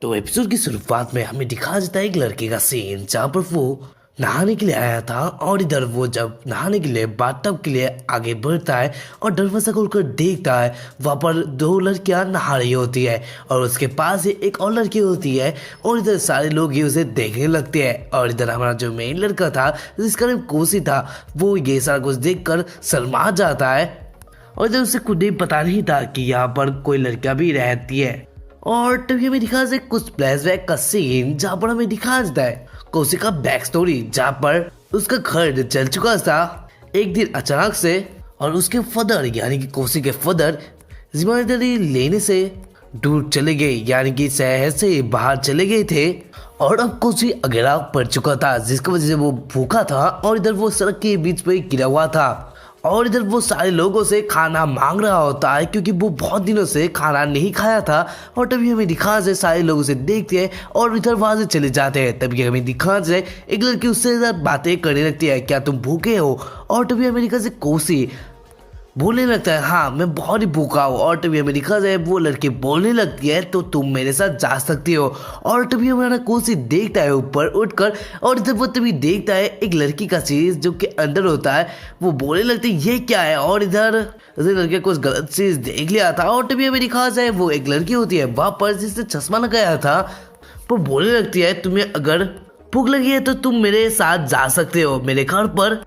तो एपिसोड की शुरुआत में हमें दिखा जाता है एक लड़के का सीन जहाँ पर वो नहाने के लिए आया था और इधर वो जब नहाने के लिए बाथटब के लिए आगे बढ़ता है और दरवाजा खोलकर देखता है वहाँ पर दो लड़कियां नहा रही होती है और उसके पास ही एक और लड़की होती है और इधर सारे लोग ही उसे देखने लगते हैं और इधर हमारा जो मेन लड़का था जिसका नाम कोसी था वो ये सारा कुछ देखकर शर्मा जाता है और इधर उसे खुद ही पता नहीं था कि यहाँ पर कोई लड़कियां भी रहती है। और तभी हमें दिखा जाता है कुछ फ्लैशबैक का सीन जहाँ पर हमें दिखा जाता है कोसी का बैक स्टोरी जहाँ पर उसका घर जल चुका था एक दिन अचानक से और उसके फादर यानी कि कोसी के फादर जिम्मेदारी लेने से दूर चले गए यानी कि शहर से बाहर चले गए थे और अब कोसी अकेला पड़ चुका था जिसकी वजह से वो भूखा था और इधर वो सड़क के बीच पे गिरा हुआ था और इधर वो सारे लोगों से खाना मांग रहा होता है क्योंकि वो बहुत दिनों से खाना नहीं खाया था। और तभी हमें दिखा से सारे लोग उसे देखते हैं और इधर वहां से चले जाते हैं। तभी हमें दिखा से एक लड़की उससे बातें करने लगती है, क्या तुम भूखे हो? और तभी हमें दिखा से कोसी बोलने लगता है हाँ मैं बहुत ही भूखा हूँ। और तभी हमें दिखा जाए वो लड़की बोलने लगती है तो तुम मेरे साथ जा सकती हो। और तभी हमारा कोसी देखता है ऊपर उठकर और इधर वो तभी देखता है एक लड़की का चीज जो कि अंदर होता है। वो बोलने लगती है ये क्या है और इधर लड़के कुछ गलत चीज देख लिया था। और तभी हमें दिखा जाए वो एक लड़की होती है वहाँ पर जिसने चश्मा लगाया था। वो बोलने लगती है तुम्हें अगर भूख लगी है तो तुम मेरे साथ जा सकते हो मेरे घर पर।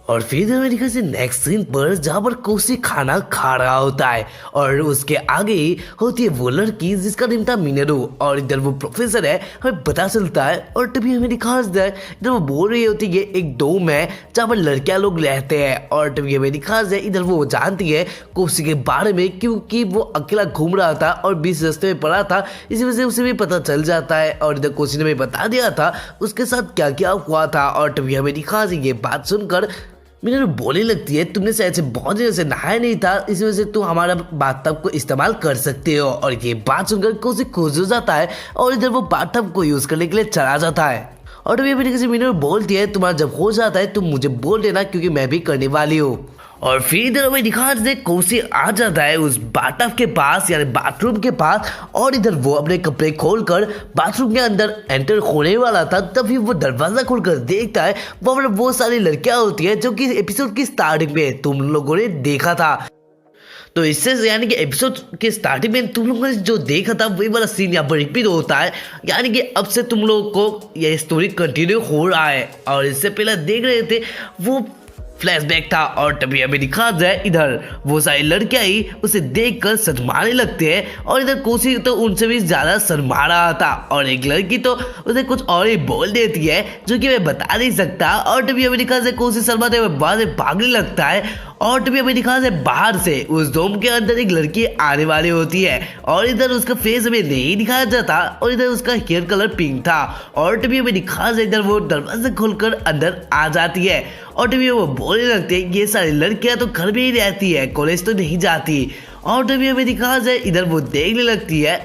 और फिर अमेरिका से नेक्स्ट सीन पर जहाँ पर कोसी खाना खा रहा होता है और उसके आगे ही होती है वो लड़की जिसका नाम था मिनरू और इधर वो प्रोफेसर है हमें पता चलता है। और तभी हमें दिखा है इधर वो बोल रही होती है एक डोम है जहाँ पर लड़कियां लोग रहते हैं। और तभी हमें दिखा है इधर वो जानती है कोसी के बारे में क्योंकि वो अकेला घूम रहा था और बीच रास्ते में पड़ा था, इसी वजह से उसे भी पता चल जाता है। और इधर कोसी ने भी बता दिया था उसके साथ क्या क्या हुआ था। और तभी हमें दिखा ये बात सुनकर मिनरू बोलने लगती है तुमने शायद से बहुत दिनों से नहाया नहीं था इस वजह से तुम हमारा बाथटब को इस्तेमाल कर सकते हो। और ये बात सुनकर कोसी खुश हो जाता है और इधर वो बाथटब को यूज करने के लिए चला जाता है। और तभी अमेरिका से मिनरू बोलती है तुम्हारा जब हो जाता है तुम मुझे बोल देना क्योंकि मैं भी करने वाली हूँ। और फिर इधर हमें दिखा दे कोसी आ जाता है उस बाथटब के पास यानी बाथरूम के पास और इधर वो अपने कपड़े खोलकर बाथरूम के अंदर एंटर होने वाला था। तभी वो दरवाजा खोलकर देखता है वहाँ पर वो सारी लड़कियां होती है जो कि एपिसोड की स्टार्टिंग में तुम लोगों ने देखा था। तो इससे यानी कि एपिसोड के स्टार्टिंग में तुम लोगों ने जो देखा था वही वाला सीन यहाँ पर रिपीट होता है यानी कि अब से तुम लोगों को यह स्टोरी कंटिन्यू हो रहा है। और इससे पहले देख रहे थे वो फ्लैशबैक था और तभी हमें दिखा जाए इधर वो सारी लड़कियां ही उसे देखकर शर्माने लगते हैं और इधर कोसी तो उनसे भी ज्यादा शर्मा रहा था और एक लड़की तो उसे कुछ और ही बोल देती है जो कि मैं बता नहीं सकता। और तभी हमें दिखा जाए कोसी शर्माते हुए बाहर से भागने लगता है और तभी हमें दिखा जाए बाहर से उस डोम के अंदर एक लड़की आने वाली होती है और इधर उसका फेस हमें नहीं दिखाया जाता और इधर उसका हेयर कलर पिंक था। और तभी हमें दिखा जाए इधर वो दरवाजा खोलकर अंदर आ जाती है और तभी वो बोलने लगते हैं ये सारी लड़कियां तो घर में ही रहती है कॉलेज तो नहीं जाती। और तभी हमें दिखा जाए इधर वो देखने लगती है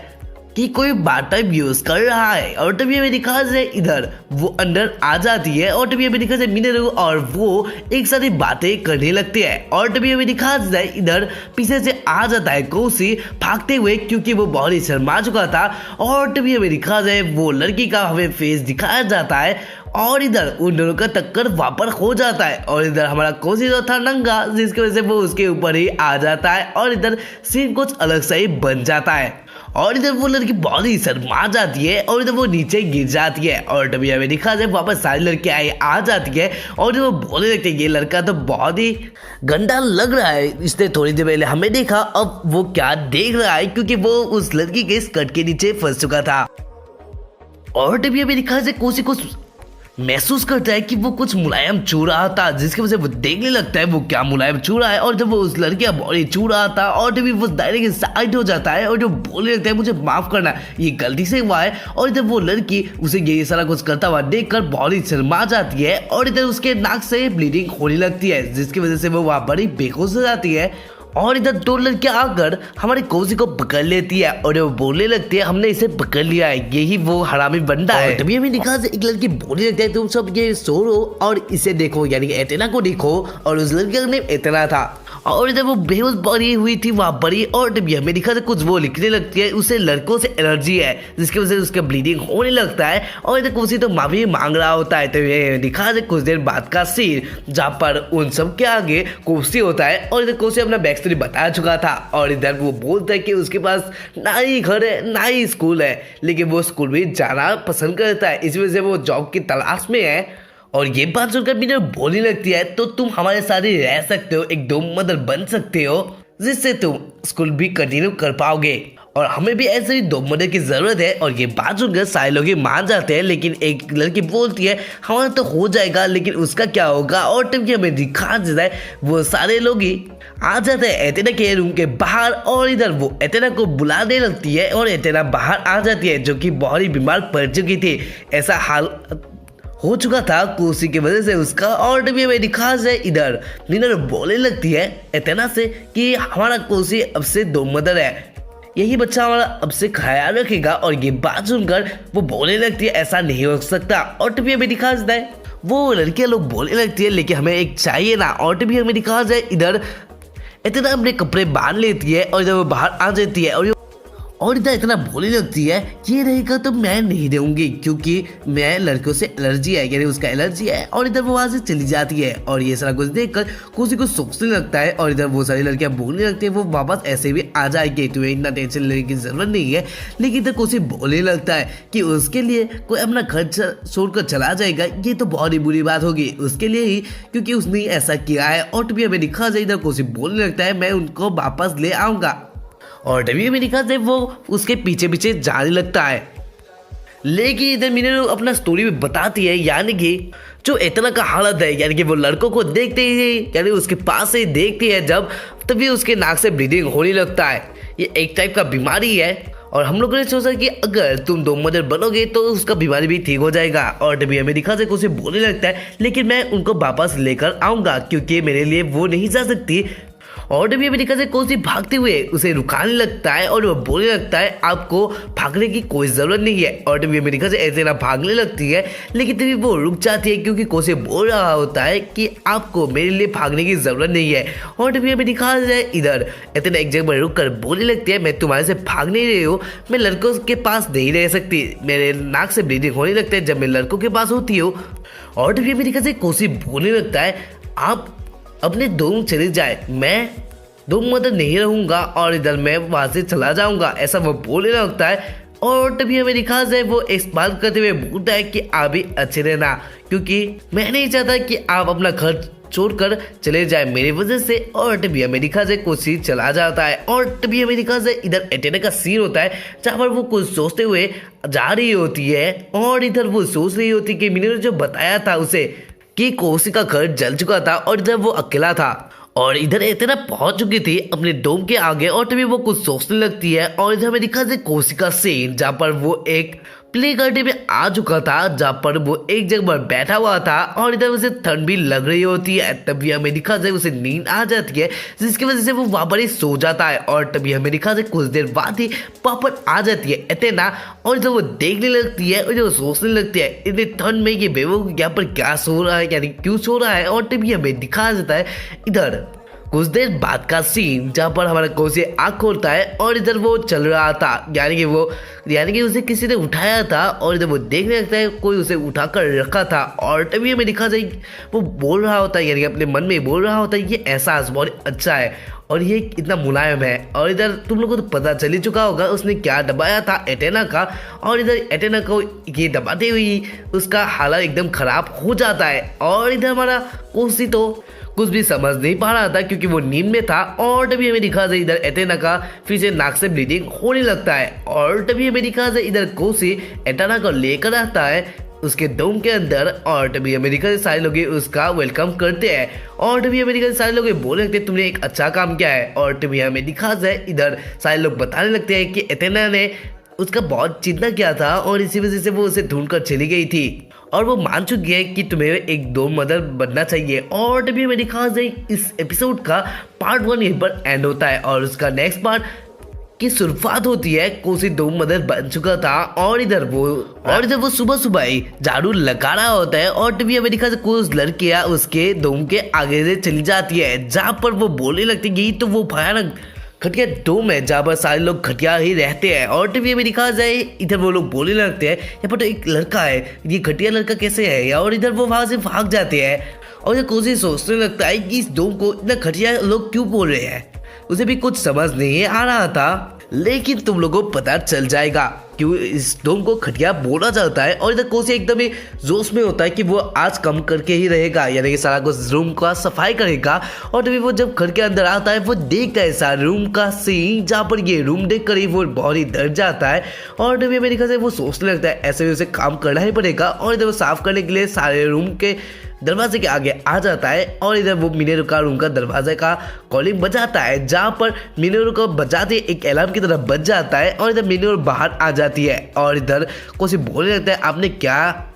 कि कोई बाथटब यूज कर रहा है और तभी हमें दिखा जाए इधर वो अंदर आ जाती है और तभी हमें दिखा जाए मिनरू और वो एक साथ ही बातें करने लगते हैं। और तभी हमें दिखा जाए इधर पीछे से आ जाता है कोसी भागते हुए क्योंकि वो बहुत ही शर्मा चुका था। और तभी हमें दिखा जाए वो लड़की का हमें फेस दिखाया जाता है और इधर उन दोनों का टक्कर वापस हो जाता है और इधर हमारा कोसी जो था नंगा जिसकी वजह से वो उसके ऊपर ही आ जाता है और इधर सीन कुछ अलग सा ही बन जाता है। और इधर वो लड़की बहुत ही शर्मा जाती है और इधर वो नीचे गिर जाती है। और तभी हमें दिखा जाए वापस सारी लड़कियां आ जाती है और इधर वो बोलने लगती है ये लड़का तो बहुत ही गंदा लग रहा है, इसने थोड़ी देर पहले हमें देखा अब वो क्या देख रहा है क्योंकि वो उस लड़की के स्कर्ट के नीचे फंस चुका था। और तभी हमें दिखा जाए कोसी को महसूस करता है कि वो कुछ मुलायम छू रहा था जिसकी वजह से वो देखने लगता है वो क्या मुलायम छू रहा है। और जब वो उस लड़की का बॉडी छू रहा था और जब वो दायरे के साइड हो जाता है और जो बोलने लगता है मुझे माफ करना ये गलती से हुआ है। और जब वो लड़की उसे ये सारा कुछ करता हुआ देखकर बॉडी शर्मा जाती है और इधर उसके नाक से ब्लीडिंग होने लगती है जिसकी वजह से वो वहाँ बड़ी बेहोश हो जाती है। और इधर दो लड़कियां आकर हमारे कोसी को पकड़ लेती है और वो बोलने लगती है हमने इसे पकड़ लिया है यही वो हरामी बंदा है। तभी हमें दिखा एक लड़की बोलने लगती है तुम सब ये सो रो और इसे देखो यानी कि एटेना को देखो और उस लड़की का नाम एटेना था। और इधर वो बेहोश पड़ी हुई थी वहाँ पर ही, और तभी हमें दिखा था कुछ वो लिखने लगती है, उसे लड़कों से एलर्जी है जिसकी वजह से उसका ब्लीडिंग होने लगता है। और इधर कोसी तो माफी मांग रहा होता है। तो ये दिखा था कुछ देर बाद का सीन जहाँ पर उन सब के आगे कोसी होता है, और इधर कोसी अपना बैक स्टोरी बता चुका था। और इधर वो बोलता है कि उसके पास ना ही घर है ना ही स्कूल है, लेकिन वो स्कूल भी जाना पसंद करता है, इस वजह से वो जॉब की तलाश में है। और ये बात सुनकर मीनर बोलने लगती है, तो तुम हमारे साथ ही रह सकते हो, एक दो मदर बन सकते हो जिससे तुम स्कूल भी कंटिन्यू कर पाओगे, और हमें भी ऐसे ही दो मदर की जरूरत है। और ये बात सुनकर सारे लोग मान जाते हैं, लेकिन एक लड़की बोलती है हमारा तो हो जाएगा लेकिन उसका क्या होगा। और तब हमें दिखा देता है वो सारे लोग ही आ जाते हैं एथेना के रूम के बाहर, और इधर वो एथेना को बुलाने लगती है और एथेना बाहर आ जाती है जो कि बहुत ही बीमार पड़ चुकी थी। ऐसा हाल हो चुका था कोसी की वजह से उसका। और तभी हमें दिखा है इधर मीनर बोलने लगती है एथेना से कि हमारा कोसी अब से दो मदर है, यही बच्चा हमारा अब से ख्याल रखेगा। और ये बात सुनकर वो बोलने लगती है ऐसा नहीं हो सकता। और तभी हमें दिखा देता है वो लड़कियां लोग बोलने लगती है लेकिन हमें एक चाहिए ना। और तभी हमें दिखा जाए इधर इतना अपने कपड़े बांध लेती है और इधर वो बाहर आ जाती है, और इधर इतना बोलने लगती है ये रहेगा तो मैं नहीं दूंगी क्योंकि मैं लड़कियों से एलर्जी है, यानी उसका एलर्जी है। और इधर वो वहां से चली जाती है। और ये सारा कुछ देखकर कोसी को सोचने लगता है, और इधर वो सारी लड़कियां बोलने लगती है वो वापस ऐसे भी आ जाएगी, तुम्हें इतना टेंशन लेने की जरूरत नहीं है। लेकिन इधर कोसी बोलने लगता है कि उसके लिए कोई अपना घर छोड़कर चला जाएगा, ये तो बहुत ही बुरी बात होगी उसके लिए ही, क्योंकि उसने ऐसा किया है। और तभी हमें दिखा जाए इधर कोसी बोलने लगता है मैं उनको वापस ले आऊंगा। और तभी हमें दिखा जाए वो उसके पीछे पीछे जाने लगता है। लेकिन इधर मीनर अपना स्टोरी में बताती है, यानी कि जो इतना का हालत है, यानी कि वो लड़कों को देखते ही यानी उसके पास से देखती है जब, तभी उसके नाक से ब्लीडिंग होने लगता है। ये एक टाइप का बीमारी है, और हम लोगों ने सोचा कि अगर तुम दो मदर बनोगे तो उसका बीमारी भी ठीक हो जाएगा। और तभी हमें दिखा जाए उसे बोलने लगता है लेकिन मैं उनको वापस लेकर आऊंगा क्योंकि मेरे लिए वो नहीं जा सकती। और तभी अमेरिका से कोसी भागते हुए उसे रुकाने लगता है और वो बोलने लगता है आपको भागने की कोई ज़रूरत नहीं है। और तभी अमेरिका से ऐसे ना भागने लगती है, लेकिन तभी वो रुक जाती है क्योंकि कोसी बोल रहा होता है कि आपको मेरे लिए भागने की ज़रूरत नहीं है। और तभी अमेरिका से इधर इतना एक जगह पर रुक कर बोलने लगती है मैं तुम्हारे से भाग नहीं रही हूँ, मैं लड़कों के पास नहीं रह सकती, मेरे नाक से ब्लीडिंग होने लगता है जब मैं लड़कों के पास होती हूँ। और तभी अमेरिका से कोसी बोलने लगता है आप अपने दोम चले जाए, मैं दो मदद नहीं रहूंगा और इधर मैं वहां से चला जाऊंगा, ऐसा वो बोलने लगता है। और तभी हमें दिखा जाए वो इस बात करते हुए बोलता है कि आप भी अच्छे रहना क्योंकि मैं नहीं चाहता कि आप अपना घर छोड़कर चले जाए मेरी वजह से। और तभी अमेरिका से कोसी चला जाता है। और तभी अमेरिका से इधर एटेना का सीन होता है जहाँ पर वो कुछ सोचते हुए जा रही होती है, और इधर वो सोच रही होती कि मैंने जो बताया था उसे कि कोसी का घर जल चुका था और इधर वो अकेला था, और इधर इतना पहुंच चुकी थी अपने डोम के आगे। और तभी वो कुछ सोचने लगती है, और इधर हमें दिखा कोसी का सीन जहाँ पर वो एक प्ले करने में आ चुका था जहाँ पर वो एक जगह पर बैठा हुआ था और इधर उसे ठंड भी लग रही होती है। तभी हमें दिखा जाए उसे नींद आ जाती है जिसकी वजह से वो वहाँ पर ही सो जाता है। और तभी हमें दिखा जाए कुछ देर बाद ही वापस आ जाती है एथेना, और इधर वो देखने लगती है और इधर वो सोचने लगती है इतनी ठंड में कि बेवकूफ यहाँ पर क्या सो रहा है, यानी क्यों सो रहा है। और तभी हमें दिखा जाता है इधर कुछ देर बाद का सीन जहाँ पर हमारा कोसी आँख खोलता है और इधर वो चल रहा था, यानी कि उसे किसी ने उठाया था, और इधर वो देखने लगता है कोई उसे उठा कर रखा था। और तभी हमें दिखा जाए वो बोल रहा होता है, यानी कि अपने मन में बोल रहा होता है ये एहसास बहुत अच्छा है और ये इतना मुलायम है। और इधर तुम लोगों को तो पता चल ही चुका होगा उसने क्या दबाया था एटेना का, और इधर एटेना को ये दबाते हुए उसका हालत एकदम खराब हो जाता है। और इधर हमारा कोसी तो कुछ भी समझ नहीं पा रहा था क्योंकि वो नींद में था। और तभी हमें दिखा जाए इधर एटेना का फिर से नाक से ब्लीडिंग होने लगता है। और तभी हमें दिखा जाए इधर कोसी एटेना को लेकर आता है उसके डोम के अंदर, और तभी अमेरिका से सारे लोग उसका वेलकम करते हैं। और तभी अमेरिका से सारे लोग बोलने लगते हैं तुमने एक अच्छा काम किया है। और तभी हमें दिखा जाए इधर सारे लोग बताने लगते हैं कि एथेना ने उसका बहुत चिंता किया था और इसी वजह से वो उसे ढूंढ कर चली गई थी, और वो मान चुकी है कि तुम्हें एक दो मदर बनना चाहिए। और तभी हमें दिखा जाए इस एपिसोड का पार्ट 1 यहीं पर एंड होता है, और उसका नेक्स्ट पार्ट की शुरुआत होती है। कोसी दो मदर बन चुका था और इधर वो सुबह सुबह ही झाड़ू लगा रहा होता है और तभी अमेरिका से कुछ लड़कियां उसके डोम के आगे से चली जाती है, जहाँ पर वो बोलने लगती है तो वो भयानक खटिया डोम है जहाँ पर सारे लोग खटिया ही रहते हैं। और तभी अमेरिका जाए इधर वो लोग बोलने लगते हैं यहाँ पर तो एक लड़का है, ये खटिया लड़का कैसे है, और इधर वो वहां से भाग जाते हैं। और ये कोशिश सोचने लगता है कि इस डोम को इतना खटिया लोग क्यों बोल रहे हैं, उसे भी कुछ समझ नहीं आ रहा था, लेकिन तुम लोगों को पता चल जाएगा क्यों इस डोम को खटिया बोला जाता है। और इधर कोसी एकदम ही जोश में होता है कि वो आज कम करके ही रहेगा, यानी कि सारा कुछ रूम का सफाई करेगा। और तभी वो जब घर के अंदर आता है वो देखता है सारे रूम का सीन, जहाँ पर ये रूम देख कर ही वो बहुत ही डर जाता है। और तभी अमेरिका से वो सोचने लगता है ऐसे भी उसे काम करना ही पड़ेगा। और इधर वो साफ करने के लिए सारे रूम के दरवाजे के आगे आ जाता है और इधर वो मिनेरो का रूम का दरवाजे का कॉलिंग बजाता है, जहाँ पर मिनेरो को बजाते एक अलार्म की तरह बज जाता है। और इधर मिनेरो बाहर आ जाती है और इधर कोसी बोलने लगता है आपने क्या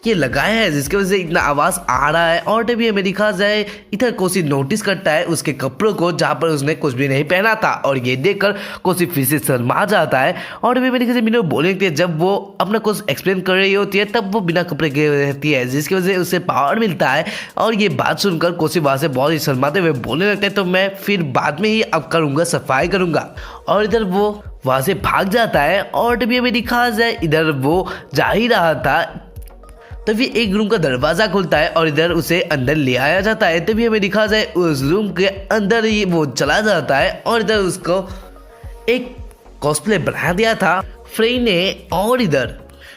ये लगाया है जिसकी वजह से इतना आवाज आ रहा है। और तभी अमेरिका जाए इधर कोसी नोटिस करता है उसके कपड़ों को, जहाँ पर उसने कुछ भी नहीं पहना था, और ये देखकर कोसी फिर से शर्मा जाता है। और तभी अमेरिका से मिनेरो बोलने लगती है जब वो अपना कुछ एक्सप्लेन कर रही होती है तब वो बिना कपड़े के रहती है, जिसकी वजह से उसे पावर मिलता है। और ये बात सुनकर कोसी वहां से बहुत ही शर्माते हुए बोलने लगता है तो मैं फिर बाद में ही अब करूँगा, सफाई करूँगा। और इधर वो वहां से भाग जाता है। और तभी अमेरिका जाए इधर वो जा ही रहा था तभी एक रूम का दरवाजा खुलता है और इधर उसे अंदर ले आया जाता है। तभी हमें दिखा जाए उस रूम के अंदर ही वो चला जाता है और इधर उसको एक कॉस्प्ले बना दिया था फ्रेई ने। और इधर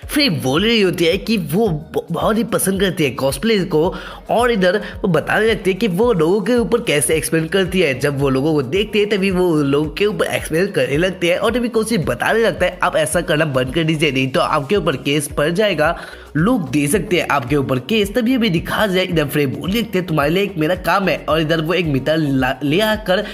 फ्रेई बोल रही होती है कि वो बहुत ही पसंद करती है कॉस्प्ले को। और इधर वो बताने लगती है कि वो लोगों के ऊपर कैसे एक्सपेरिमेंट करती है, जब वो लोगों को देखते हैं तभी वो लोगों के ऊपर एक्सपेरिमेंट करने लगती है। और तभी कोशिश बताने लगता है आप ऐसा करना बंद कर दीजिए, नहीं तो आपके ऊपर केस पड़ जाएगा, लोग दे सकते हैं आपके ऊपर केस। तभी हमें दिखा जाए इधर फ्रेई बोल लगते हैं तुम्हारे लिए एक मेरा काम है। और इधर वो एक मीटर ले आकर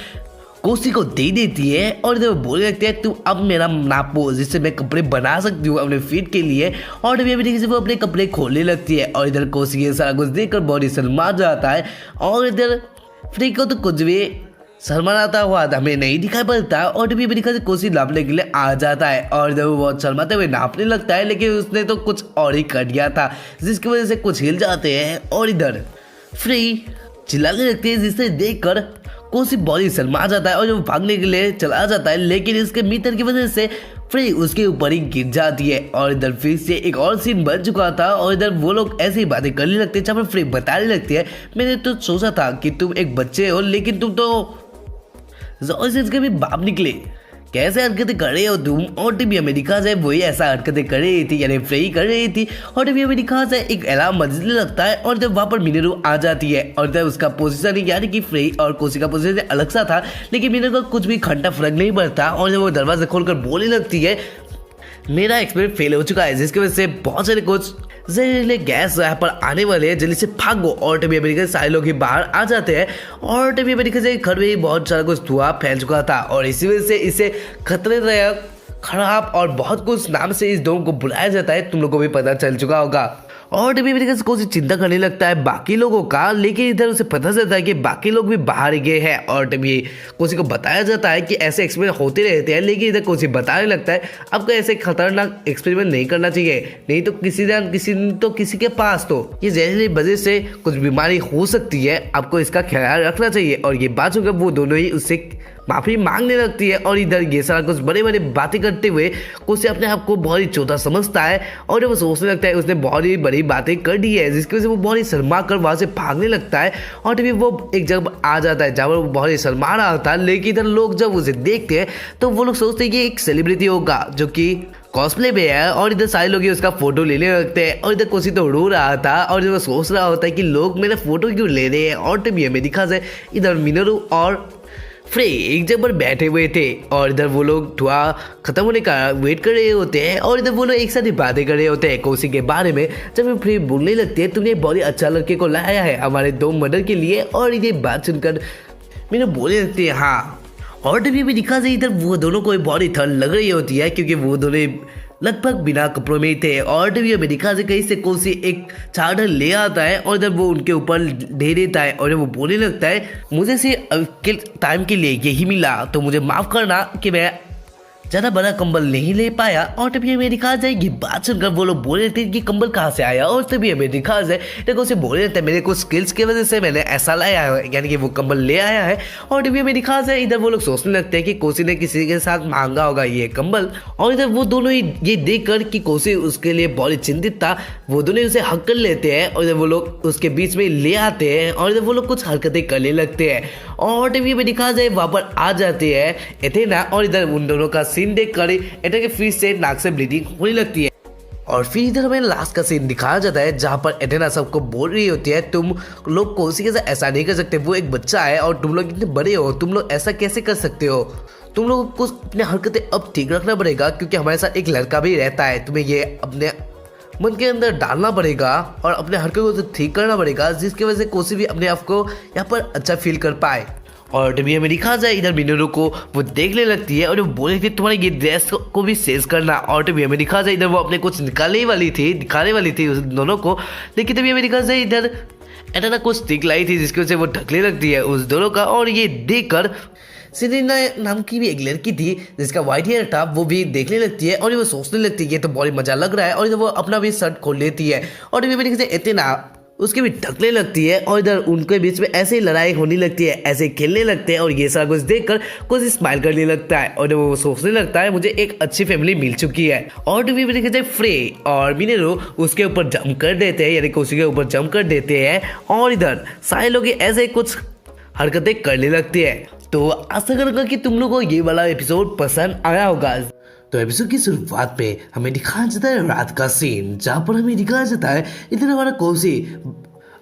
कोसी को दे देती है और इधर बोलने लगते हैं तुम अब मेरा नापो जिससे मैं कपड़े बना सकती हूँ अपने फिट के लिए। और अभी से वो अपने कपड़े खोलने लगती है और इधर कोसी ये सारा कुछ देखकर बॉडी शर्मा जाता है। और इधर फ्री को तो कुछ भी शर्माता हुआ हमें नहीं दिखाई पड़ता। और तभी अमेरिका से कोसी नापने के लिए आ जाता है और इधर वो बहुत शर्माते हुए नापने लगता है, लेकिन उसने तो कुछ और ही कर दिया था जिसकी वजह से कुछ हिल जाते हैं। और इधर फ्री चिल्लाने लगती है जिसे देखकर कोसी बॉडी शर्मा जाता है और जब भागने के लिए चला जाता है, लेकिन इसके मीटर की वजह से फ्री उसके ऊपर ही गिर जाती है। और इधर फिर से एक और सीन बन चुका था और इधर वो लोग ऐसी ही बातें करने लगते हैं, जहाँ पर फ्री बताने लगती है मैंने तो सोचा था कि तुम एक बच्चे हो, लेकिन तुम तो इसके भी बाप निकले, कैसे हरकतें कर रहे हो तुम। और तभी अमेरिका से वही ऐसा हरकतें कर रही थी, यानी फ्री कर रही थी। और तभी अमेरिका से एक अलार्म बजने लगता है और जब वहाँ पर मिनेरो आ जाती है और जब उसका पोजीशन यानी कि फ्री और कोसी का पोजीशन अलग सा था, लेकिन मिनेरो को कुछ भी घंटा फर्क नहीं पड़ता। और जब वो दरवाजा खोलकर बोलने लगती है मेरा एक्सपेरिमेंट फेल हो चुका है, जिसकी वजह से बहुत सारे कुछ जहरीले गैस यहाँ पर आने वाले हैं, जल्दी से भागो। और तभी अमेरिका से सारे लोग ही बाहर आ जाते हैं। और तभी अमेरिका से घर में ही बहुत सारा कुछ धुआं फैल चुका था और इसी वजह से इसे खतरनाक, खराब और बहुत कुछ नाम से इस डोम को बुलाया जाता है, तुम लोगों को भी पता चल चुका होगा। और तभी अमेरिका से कोसी चिंता करने लगता है बाकी लोगों का, लेकिन इधर उसे पता चलता है कि बाकी लोग भी बाहर गए हैं। और तभी कोसी को बताया जाता है कि ऐसे एक्सपेरिमेंट होते रहते हैं, लेकिन इधर कोसी बताने लगता है आपको ऐसे खतरनाक एक्सपेरिमेंट नहीं करना चाहिए, नहीं तो किसी के पास तो ये जहरीली वजह से कुछ बीमारी हो सकती है, आपको इसका ख्याल रखना चाहिए। और ये बात सुनकर वो दोनों ही उससे माफी मांगने लगती है। और इधर ये सारा कुछ बड़े बड़े बातें करते हुए कोसी अपने आप को बहुत ही छोटा समझता है और जब वो सोचने लगता है उसने बहुत ही बड़ी बातें कर दी है, जिसकी वजह से वो बहुत ही शर्मा कर वहां से भागने लगता है। और तभी वो एक जगह आ जाता है जहाँ पर वो बहुत ही शर्मा रहा था, लेकिन इधर लोग जब उसे देखते हैं तो वो लोग सोचते हैं कि एक सेलिब्रिटी होगा जो कि कॉस्प्ले में है। और इधर सारे लोग ही उसका फोटो लेने लगते हैं और इधर कोसी तो रो रहा था और जब वो सोच रहा होता है कि लोग मेरा फोटो क्यों ले रहे हैं। और तभी हमें दिखा जाए इधर मिनरू और फ्री एक जगह पर बैठे हुए थे और इधर वो लोग धुआं खत्म होने का वेट कर रहे होते हैं और इधर वो लोग एक साथ ही बातें कर रहे होते हैं कोसी के बारे में। जब फ्री बोलने लगती है तुमने बहुत ही अच्छा लड़के को लाया है हमारे दो मर्डर के लिए। और ये बात सुनकर मैंने बोलने लगती है हाँ। और तभी भी दिखा जाए इधर वो दोनों को बहुत ही ठंड लग रही होती है, क्योंकि वो दोनों लगभग बिना कपड़ों में ही थे। और तभी अमेरिका से कहीं से कोसी एक चादर ले आता है और जब वो उनके ऊपर दे देता है और जब वो बोलने लगता है मुझे से टाइम के लिए यही मिला, तो मुझे माफ़ करना कि मैं ज्यादा बड़ा कंबल नहीं ले पाया और तभी हमें दिखा जाए ये बात सुनकर वो लोग बोल रहे थे कि कंबल कहाँ से आया और तभी हमें दिखा जाए देखो उसे बोल रहे थे मेरे कुछ स्किल्स की वजह से मैंने ऐसा लाया है, यानी कि वो कंबल ले आया है। और तभी हमें दिखा जाए इधर वो लोग सोचने लगते हैं कि कोसी ने किसी के साथ मांगा होगा ये कंबल, और इधर वो दोनों ही ये देख कर कि कोसी उसके लिए बहुत चिंतित था, वो दोनों उसे हक कर लेते हैं और इधर वो लोग उसके बीच में ले आते हैं और इधर वो लोग कुछ हरकतें करने लगते हैं। और टीवी में दिखा जाए वहां पर आ जाते हैं एथेना और इधर उन दोनों का सीन देख कर एथेना के फिर से नाक से ब्लीडिंग होने लगती है। और फिर इधर हमें लास्ट का सीन दिखाया जाता है जहाँ पर एथेना सबको बोल रही होती है तुम लोग कोसी के साथ ऐसा नहीं कर सकते, वो एक बच्चा है और तुम लोग इतने बड़े हो, तुम लोग ऐसा कैसे कर सकते हो, तुम लोगों को अपनी हरकतें अब ठीक रखना पड़ेगा क्योंकि हमारे साथ एक लड़का भी रहता है, तुम्हें ये अपने मन के अंदर डालना पड़ेगा और अपने हरकतों को ठीक करना पड़ेगा जिसकी वजह से कोसी भी अपने आप को यहाँ पर अच्छा फील कर पाए। और तभी हमें दिखा जाए इधर मिनोरू को वो देखने लगती है और वो बोले थे तुम्हारे ये ड्रेस को भी सेल्स करना। और तभी हमें दिखा जाए इधर वो अपने कुछ दिखाने वाली थी उस दोनों को, लेकिन तभी हमें दिखा जाए इधर एथेना कुछ स्टिक लाई थी जिसकी वजह से वो ढकने लगती है उस दोनों का। और ये देखकर सेरेना नाम की भी एक लड़की थी जिसका व्हाइट हेयर था, वो भी देखने लगती है और वो सोचने लगती है ये तो बहुत मजा लग रहा है और वो अपना भी शर्ट खोल लेती है और एथेना उसके भी ढकने लगती है और इधर उनके बीच में ऐसे ही लड़ाई होने लगती है, ऐसे खेलने लगते हैं और ये सारा कुछ देखकर कुछ स्माइल करने लगता है और वो सोचने लगता है मुझे एक अच्छी फैमिली मिल चुकी है। और टीवी में देखा जाए फ्रे और मिनेरू उसके ऊपर जंप कर देते हैं, यानी कि उसी के ऊपर जंप कर देते हैं और इधर सारे लोग ऐसे कुछ हरकतें करने लगती है। तो आशा करूंगा कि तुम लोगों को ये वाला एपिसोड पसंद आया होगा। तो एपिसोड की शुरुआत में हमें दिखाया जाता है रात का सीन जहाँ पर हमें दिखाया जाता है इधर हमारा कोसी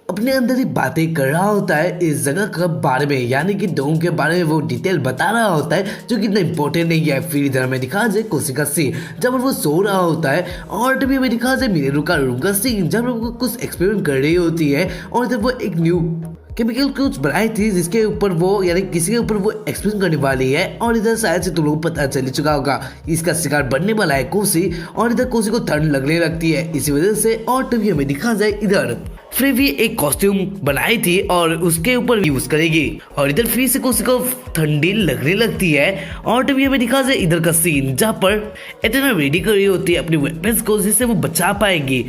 अपने अंदर ही बातें कर रहा होता है इस जगह के बारे में, यानी कि डोम के बारे में वो डिटेल बता रहा होता है जो कि इतना इंपॉर्टेंट नहीं है। फिर इधर हमें दिखा जाए कोसी का सीन जब वो सो रहा होता है और तभी हमें दिखा जाए मिनेरू का रूम का सीन जब वो कुछ एक्सपेरिमेंट कर रही होती है और इधर वो एक न्यू केमिकल कुछ बनाई थी जिसके ऊपर वो यानी किसी के ऊपर वो एक्सपेरिमेंट करने वाली है। और इधर शायद से तुम लोगों को पता चल चुका होगा इसका शिकार बनने वाला है कोसी और इधर कोसी को ठंड लगने लगती है इसी वजह से। और तभी हमें दिखा जाए इधर फिर भी एक कॉस्ट्यूम बनाई थी और उसके ऊपर यूज करेगी और इधर फिर से कोसी को ठंडी लगने लगती है। और तभी हमें दिखा जाए इधर का सीन जहाँ पर एथेना रेडी कर रही होती है अपनी वेपन्स को जिससे वो बचा पाएगी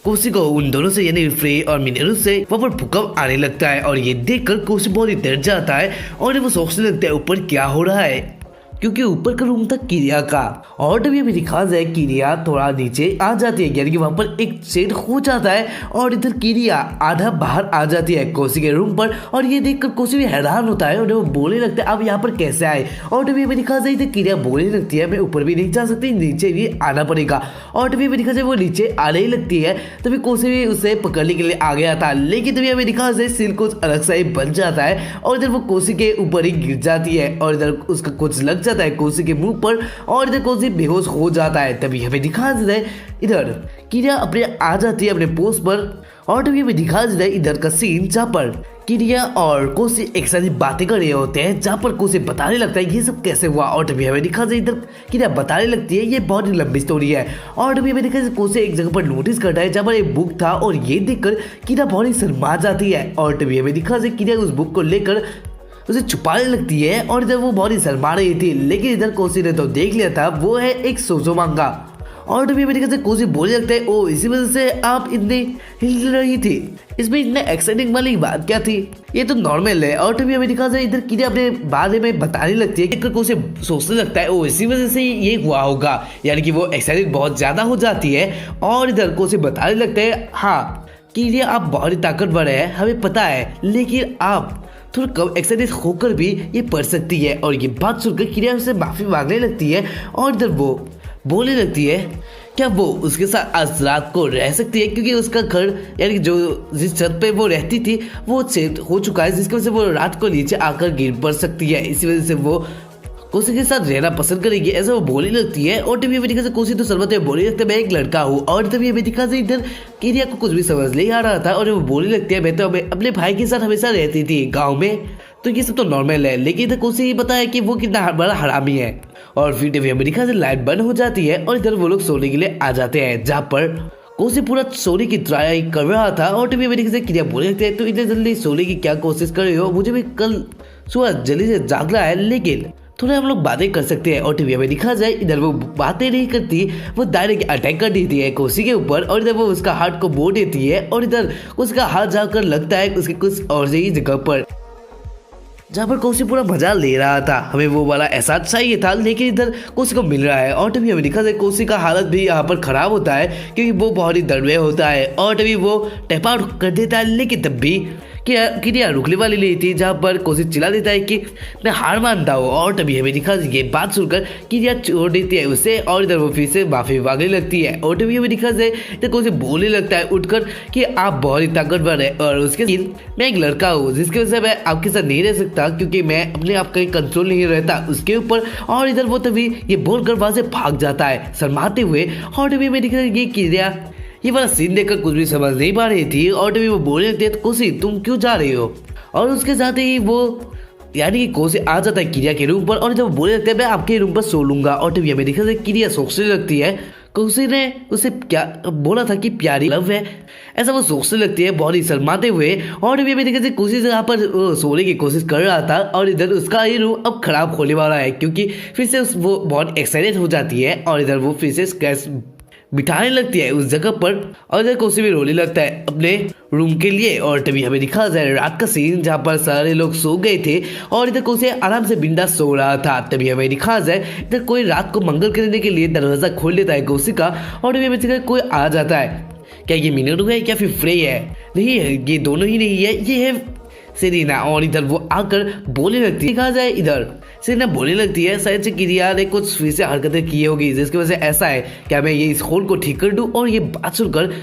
कोसी को उन दोनों से, यानी फ्रे और मिनेरू से वहाँ पर भूकंप आने लगता है और ये देखकर कोसी बहुत ही डर जाता है और वो सोचने लगता है ऊपर क्या हो रहा है क्योंकि ऊपर का रूम था किरिया का। और तभी हमें दिखा जाए किरिया थोड़ा नीचे आ जाती है, यानी कि वहां पर एक शेड हो जाता है और इधर किरिया आधा बाहर आ जाती है कोसी के रूम पर। और ये देखकर कोसी भी हैरान होता है और वो बोलने लगता है आप यहाँ पर कैसे आए। और तभी हमें दिखा जाए इधर किरिया बोलने लगती है मैं ऊपर भी नहीं जा सकती, नीचे भी आना पड़ेगा। और तभी हमें दिखा जाए वो नीचे आने ही लगती है, तभी कोसी भी उसे पकड़ने के लिए आ गया था, लेकिन तभी हमें दिखा जाए सिल कुछ अलग सा ही बन जाता है और इधर वो कोसी के ऊपर ही गिर जाती है और इधर उसका कुछ लग जाता है कोसी के मुंह पर और इधर कोसी बेहोश हो जाता है। तभी हमें दिखा जाता है इधर किरिया अपने आ जाती है अपने पोस्ट पर। और तभी हमें दिखा जाता है इधर का सीन जहाँ पर किरिया और कोसी एक साथ बातें कर रहे होते हैं जहाँ पर कोसी बताने लगता है ये सब कैसे हुआ। और तभी हमें दिखा जाए इधर किरिया बताने लगती है ये बहुत ही लंबी स्टोरी है। और तभी हमें दिखा कोसी एक जगह पर नोटिस करता है जहाँ पर एक बुक था और ये देखकर किरिया बहुत ही शर्मा जाती है। और तभी हमें दिखा जाए किरिया उस बुक को लेकर उसे छुपाने लगती है और इधर वो बहुत ही शर्मा रही थी, लेकिन इधर कोसी ने तो देख लिया था वो है एक सोजो मांगा। और तभी मेरे ख्याल से कोसी बोलने लगता है ओ इसी वजह से आप इतनी हिल रही थी, इसमें इतने एक्साइटिंग वाली बात क्या थी, ये तो नॉर्मल है। और तभी मेरे ख्याल से इधर किरिया अपने बारे में बताने लगती है कि कोसी सोचने लगता है ओ इसी वजह से ये हुआ होगा, यानी कि वो एक्साइटेड बहुत ज्यादा हो जाती है। और इधर कोसी बताने लगता है हाँ किरिया आप बहुत ही ताकतवर है हमें पता है, लेकिन आप थोड़ा कम एक्साइटेड होकर भी ये पढ़ सकती है। और ये बात सुनकर किरिया उससे माफी मांगने लगती है और इधर वो बोलने लगती है क्या वो उसके साथ आज रात को रह सकती है क्योंकि उसका घर यानी जो जिस छत पे वो रहती थी वो छेद हो चुका है जिसकी वजह से वो रात को नीचे आकर गिर पड़ सकती है, इसी वजह से वो कोसी के साथ रहना पसंद करेगी ऐसा वो बोलने लगती है। और तभी हमें दिखा कोसी तो सर्वत बोलने लगता है मैं एक लड़का हूँ। और तभी हमें दिखा इधर किरिया को कुछ भी समझ नहीं आ रहा था और वो बोलने लगती है मैं तो अपने भाई के साथ हमेशा रहती थी गाँव में, तो ये सब तो नॉर्मल है, लेकिन इधर कोसी ये पता है कि वो कितना बड़ा हरामी है। और फिर तभी हमें दिखा लाइट बंद हो जाती है और इधर वो लोग सोने के लिए आ जाते हैं जहाँ पर कोसी पूरा सोने की ट्राई कर रहा था। और तभी हमें दिखा किरिया बोलने लगते हैं तो इतने जल्दी सोने की क्या कोशिश कर रहे हो, मुझे भी कल सुबह जल्दी से जागना है लेकिन थोड़ा हम लोग बातें कर सकते हैं। और टीवी में दिखा जाए इधर वो बातें नहीं करती, वो डायरेक्ट अटैक कर देती है कोसी के ऊपर और इधर वो उसका हाथ को मोड़ देती है और इधर उसका हाथ जाकर लगता है उसके कुछ और ही जगह पर, जहाँ पर कोसी पूरा मजा ले रहा था। हमें वो वाला एहसास चाहिए था, लेकिन इधर कोसी को मिल रहा है। और तभी हमें दिखा जाए कोसी का हालत भी यहाँ पर खराब होता है क्योंकि वो बहुत ही दर्द में होता है और तभी वो टैप आउट कर देता है। लेकिन तब भी क्रिया रुकने वाली नहीं थी, जहाँ पर कोसी चिल्ला देता है कि मैं हार मानता हूँ। और तभी हमें दिखा ये बात सुनकर क्रिया छोड़ देती है उसे और इधर वो फिर से माफी मांगने लगती है। और तभी हमें दिखा जाए इधर कोसी बोलने लगता है उठकर कि आप बहुत ही ताकतवर है और उसके मैं एक लड़का हूँ जिसकी वजह से मैं आपके साथ नहीं रह सकता क्योंकि मैं अपने आप का कंट्रोल नहीं रहता उसके ऊपर। और इधर वो तभी ये बोलकर वहां से भाग जाता है शर्माते हुए। और तभी हमें दिखा ये क्रिया ये वाला सीन देखकर कुछ भी समझ नहीं पा रही थी और तभी वो बोल रहे थे कोसी तुम क्यों जा रही हो। और उसके साथ ही वो यानी कि कोसी आ जाता है क्रिया के रूम पर और जब वो बोले लगते हैं मैं आपके रूम पर सो लूंगा। और तभी हमें दिखा क्रिया सोचने लगती है कोसी ने उसे क्या बोला था कि प्यारी लव है, ऐसा वो सोचने लगती है बहुत ही शर्माते हुए। और तभी हमें दिखा कोसी यहाँ पर सोने की कोशिश कर रहा था और इधर उसका ये रूम अब खराब होने वाला है क्योंकि फिर से वो बहुत एक्साइटेड हो जाती है और इधर वो फिर से स्क्रैच बिठाने लगती है उस जगह पर और इधर कोसी भी रोने लगता है अपने रूम के लिए। और तभी हमें दिखा जाए रात का सीन जहाँ पर सारे लोग सो गए थे और इधर कोसी आराम से बिंदास सो रहा था। तभी हमें दिखा जाए इधर कोई रात को मंगल करने के लिए दरवाजा खोल देता है कोसी का और तभी हमें दिखा कोई आ जाता है। क्या ये मिनोरू है क्या फिर फ्रे है? नहीं है, ये दोनों ही नहीं है, ये है सेरेना। और इधर वो आकर बोलने लगती है, दिखा जाए इधर सेरेना बोलने लगती है शायद से क्रिया ने कुछ फिर से हरकतें की होगी जिसकी वजह से ऐसा है, क्या मैं ये इस होल को ठीक कर दूं? और ये बात सुनकर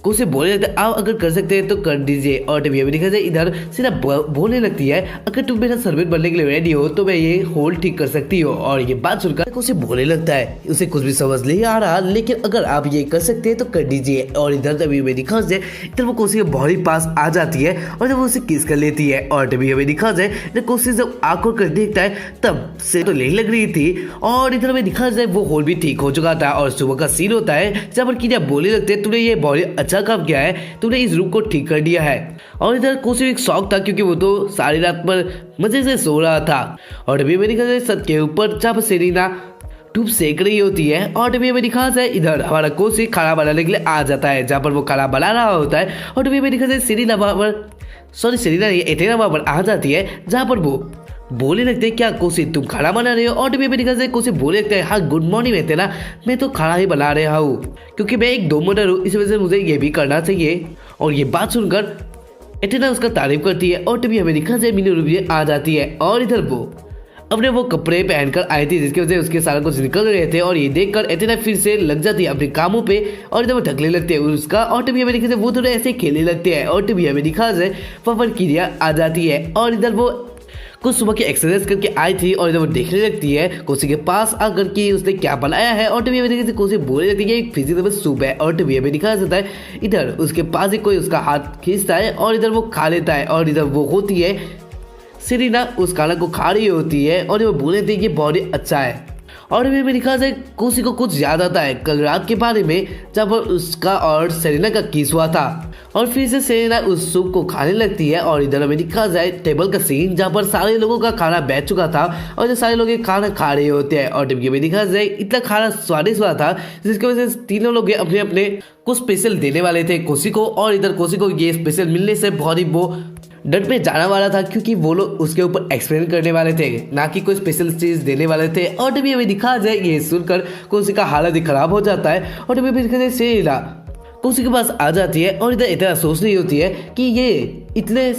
कोसी बोलने लगता है आप अगर कर सकते हैं तो कर दीजिए। और तभी हमें दिखा जाए इधर सीधा बोलने लगती है अगर तुम मेरा सर्वेंट बनने के लिए रेडी हो तो मैं ये होल ठीक कर सकती हो। और ये बात सुनकर कोसी बोलने लगता है उसे कुछ भी समझ नहीं आ रहा, लेकिन अगर आप ये कर सकते हैं तो कर दीजिए। और इधर तभी हमें दिखा जाए इधर वो कोसी के बहुत ही पास आ जाती है और जब वो उसे किस कर लेती है। और तभी हमें दिखा जाए इधर कोसी जब आंखों कर देखता है तब से तो नहीं लग रही थी। और इधर हमें दिखा जाए वो होल भी ठीक हो चुका था और सुबह का सीन होता है जहाँ पर क्रिया बोलने लगते हैं तुमने ये बहुत अच्छा काम किया है, तुमने इस रूम को ठीक कर दिया है। और इधर कोसी एक शौक था क्योंकि वो तो सारी रात पर मजे से सो रहा था। और अभी मैंने कहा सत के ऊपर जहाँ पर सेरेना धूप सेक रही होती है और तभी हमें दिखा जाए इधर हमारा कोसी खाना बनाने के लिए आ जाता है जहाँ पर वो खाना बना रहा होता है। और तभी हमें दिखा जाए सेरेना वहाँ पर सेरेना नहीं एथेना वहाँ पर आ जाती है जहाँ पर वो बोले लगते हैं क्या कोसी तुम खाना बना रहे हो? और तभी दिखा जाए कोसी बोले लगते हैं हाँ गुड मॉर्निंग एथेना, मैं तो खाना ही बना रहा हूँ क्योंकि मैं एक दो मोटर हूँ, इस वजह से मुझे ये भी करना चाहिए। और ये बात सुनकर एथेना उसका तारीफ करती है और तभी हमें दिखा जाए मिनोरू भी आ जाती है और इधर वो अपने वो कपड़े पहनकर आई थी जिसकी वजह से उसके सारा कुछ निकल रहे थे। और ये देखकर एथेना फिर से लग जाती है अपने कामों पे और इधर वो ढकने लगते हैं उसका। और तभी हमें दिखा जाए वो थोड़े ऐसे खेलने लगते हैं और तभी हमें दिखा जाए वहाँ पर क्रिया आ जाती है और इधर वो कुछ सुबह की एक्सरसाइज करके आई थी और इधर वो देखने लगती है कोसी के पास आकर कि उसने क्या बनाया है। और तभी हमें कोसी बोलने लगती है एक वेजिटेबल सूप है। और तभी हमें दिखाया जाता है इधर उसके पास ही कोई उसका हाथ खींचता है और इधर वो खा लेता है। और इधर वो होती है सेरेना उस खाना को खा रही होती है और वो बोलने लगती है कि बहुत ही अच्छा है। और अभी मेरे ख्याल से कोसी को कुछ याद आता है कल रात के बारे में जब उसका और सेरेना का किस हुआ था। और फिर से सेरेना उस सूप को खाने लगती है। और इधर हमें दिखा जाए टेबल का सीन जहाँ पर सारे लोगों का खाना बैठ चुका था और इधर सारे लोग खाना खा रहे होते हैं। और जब ये दिखा जाए इतना खाना स्वादिष्ट हुआ था जिसकी वजह से तीनों लोग अपने अपने कुछ स्पेशल देने वाले थे कोसी को। और इधर कोसी को ये स्पेशल मिलने से बहुत ही वो डट में जाना वाला था क्योंकि वो लोग उसके ऊपर एक्सपेरिमेंट करने वाले थे ना कि कोई स्पेशल चीज देने वाले थे। और तभी हमें दिखा जाए ये सुनकर कोसी का हालत ही खराब हो जाता है। और तभी दिखा जाए सेरेना कोसी के पास आ जाती है और इधर इतना सोच रही होती है कि ये इतने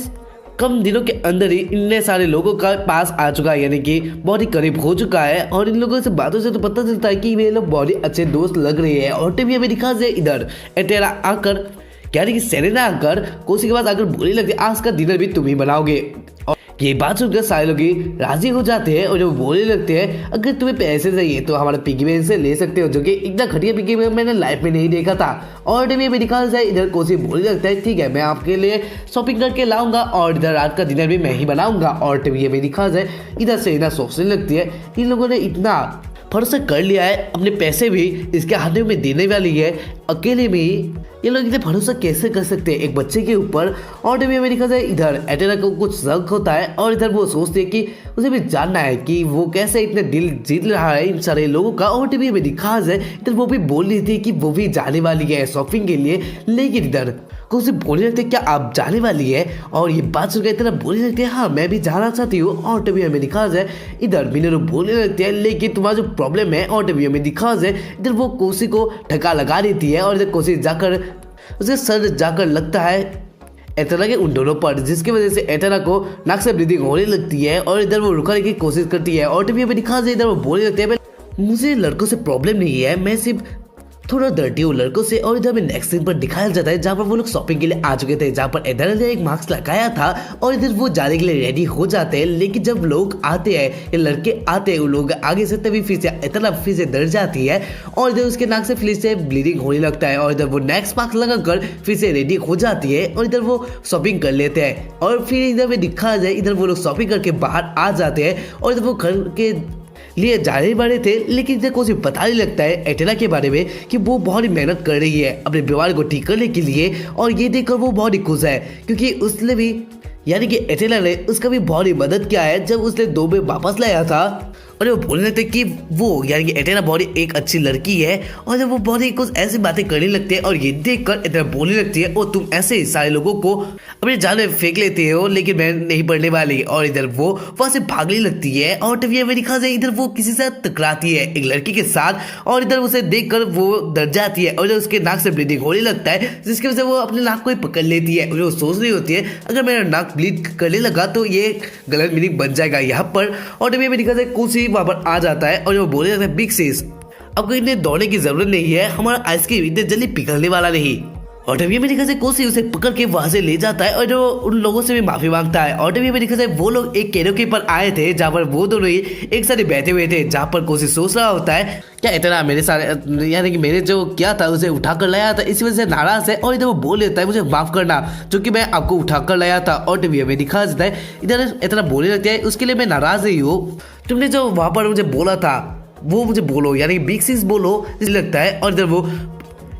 कम दिनों के अंदर ही इतने सारे लोगों का पास आ चुका है, यानी कि बहुत ही करीब हो चुका है। और इन लोगों से बातों से तो पता चलता है कि वे लोग बहुत ही अच्छे दोस्त लग रहे हैं। और तभी हमें दिखा जाए इधर एटेरा आकर यानी कि सेरेना आकर कोसी के पास आकर बोलने लगती है आज का डिनर भी तुम ही बनाओगे। और ये बात सुनकर सारे लोग राजी हो जाते हैं और जब बोलने लगते हैं अगर तुम्हें पैसे चाहिए तो हमारा पिगी बैंक से ले सकते हो, जो कि इतना घटिया पिगी बैंक मैंने लाइफ में नहीं देखा था। और तभी हमें दिखा जाए इधर कोसी बोलने लगता है ठीक है मैं आपके लिए शॉपिंग करके लाऊंगा और इधर रात का डिनर भी मैं ही बनाऊंगा। और तभी हमें दिखा जाए इधर सेरेना सोचने लगती है इन लोगों ने इतना भरोसा कर लिया है, अपने पैसे भी इसके हाथों में देने वाली है। अकेले में ये लोग इतने भरोसा कैसे कर सकते हैं एक बच्चे के ऊपर। और टीवी में देखा जाए इधर एटेना को कुछ शक होता है और इधर वो सोचते हैं कि उसे भी जानना है कि वो कैसे इतने दिल जीत रहा है इन सारे लोगों का। और टीवी में दिखा जाए इधर वो भी बोल रही थी कि वो भी जाने वाली है शॉपिंग के लिए, लेकिन इधर को उसे बोलने लगते क्या आप जाने वाली है। और ये बात सुनकर इतना बोलने लगते हैं हाँ मैं भी जाना चाहती हूँ। और टीवी में दिखा जाए इधर मिनरू बोलने लगते हैं लेकिन तुम्हारा जो प्रॉब्लम है। और टीवी में दिखा जाए इधर वो कोसी को ठका लगा देती है और इधर कोसी जाकर उसके सर जाकर लगता है एटेना के उन दोनों पर, जिसकी वजह से एटेना को नाक से ब्लीडिंग होने लगती है। और इधर वो रुकाने की कोशिश करती है और टीवी में दिखा जाए इधर वो बोलने लगते हैं मुझे लड़कों से प्रॉब्लम नहीं है, मैं सिर्फ थोड़ा डर्टी हूँ लड़कों से। और इधर में नेक्स्ट सीन पर दिखाया जाता है जहाँ पर वो लोग शॉपिंग के लिए आ चुके थे, जहाँ पर एटेना ने एक मास्क लगाया था और इधर वो जाने के लिए रेडी हो जाते हैं। लेकिन जब लोग आते हैं ये लड़के आते हैं वो लोग आगे से, तभी फिर से एटेना फिर से डर जाती है और इधर उसके नाक से फिर से ब्लीडिंग होने लगता है। और इधर वो नेक्स्ट मास्क लगाकर फिर से रेडी हो जाती है और इधर वो शॉपिंग कर लेते हैं। और फिर इधर में दिखा जाए इधर वो लोग शॉपिंग करके बाहर आ जाते हैं और इधर वो घर के लिए जाने वाले थे। लेकिन इधर कुछ पता नहीं लगता है एटेना के बारे में कि वो बहुत ही मेहनत कर रही है अपने व्यवहार को ठीक करने के लिए। और ये देखकर वो बहुत ही खुश है क्योंकि उसने भी यानी कि एटेना ने उसका भी बहुत ही मदद किया है जब उसने 2 में वापस लाया था। और वो बोलने लगते कि वो यानी कि एटेना बहुत ही एक अच्छी लड़की है। और जब वो बहुत ही कुछ ऐसी बातें करने लगते हैं और ये देखकर एटेना बोलने लगती है और तुम ऐसे ही सारे लोगों को अपने जाल में फेंक लेते हो लेकिन मैं नहीं पढ़ने वाली। और इधर वो वहां से भागने लगती है और टीवी में दिखा जाए इधर वो किसी से टकराती है एक लड़की के साथ और इधर उसे देखकर वो डर जाती है और इधर उसके नाक से ब्लीडिंग होने लगता है, जिसकी वजह से वो अपने नाक को ही पकड़ लेती है। और वो सोच रही होती है अगर मेरा नाक ब्लीड करने लगा तो ये गलत मीनिंग बन जाएगा यहाँ पर। और टीवी में दिखा जाए कुछ ही वहां पर आ जाता है और वो बोलने लगता है बिग सिस आपको इतने दौड़ने की जरूरत नहीं है, हमारा आइसक्रीम इतने जल्दी पिघलने वाला नहीं। और टीवी में दिखा जाए कोसी उसे पकड़ के वहां से ले जाता है और जो उन लोगों से भी माफी मांगता है। और टीवी में दिखा जाए वो लोग एक कैरोके पर आए थे जहाँ पर वो दोनों ही एक साथ बैठे हुए थे, जहाँ पर कोसी सोच रहा होता है क्या इतना मेरे साथ यानी कि मैंने जो किया था उसे उठा कर लाया था इसी वजह से नाराज है। और इधर वो बोल लेता है मुझे माफ करना जो कि मैं आपको उठा कर लाया था। और टीवी में दिखा जाता है इधर इतना बोलने लगता है उसके लिए मैं नाराज नहीं हूँ, तुमने जो वहां पर मुझे बोला था वो मुझे बोलो यानी कि बिग सिस बोलो इसलिए लगता है। और इधर वो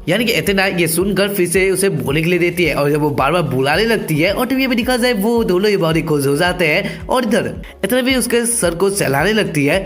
यानी कि एटेना ये सुनकर फिर से उसे बोलने के लिए देती है और जब वो बार बार बुलाने लगती है और टीवी में दिखा जाए वो दोनों ही बहुत ही खुश हो जाते हैं। और इधर एटेना भी उसके सर को सहलाने लगती है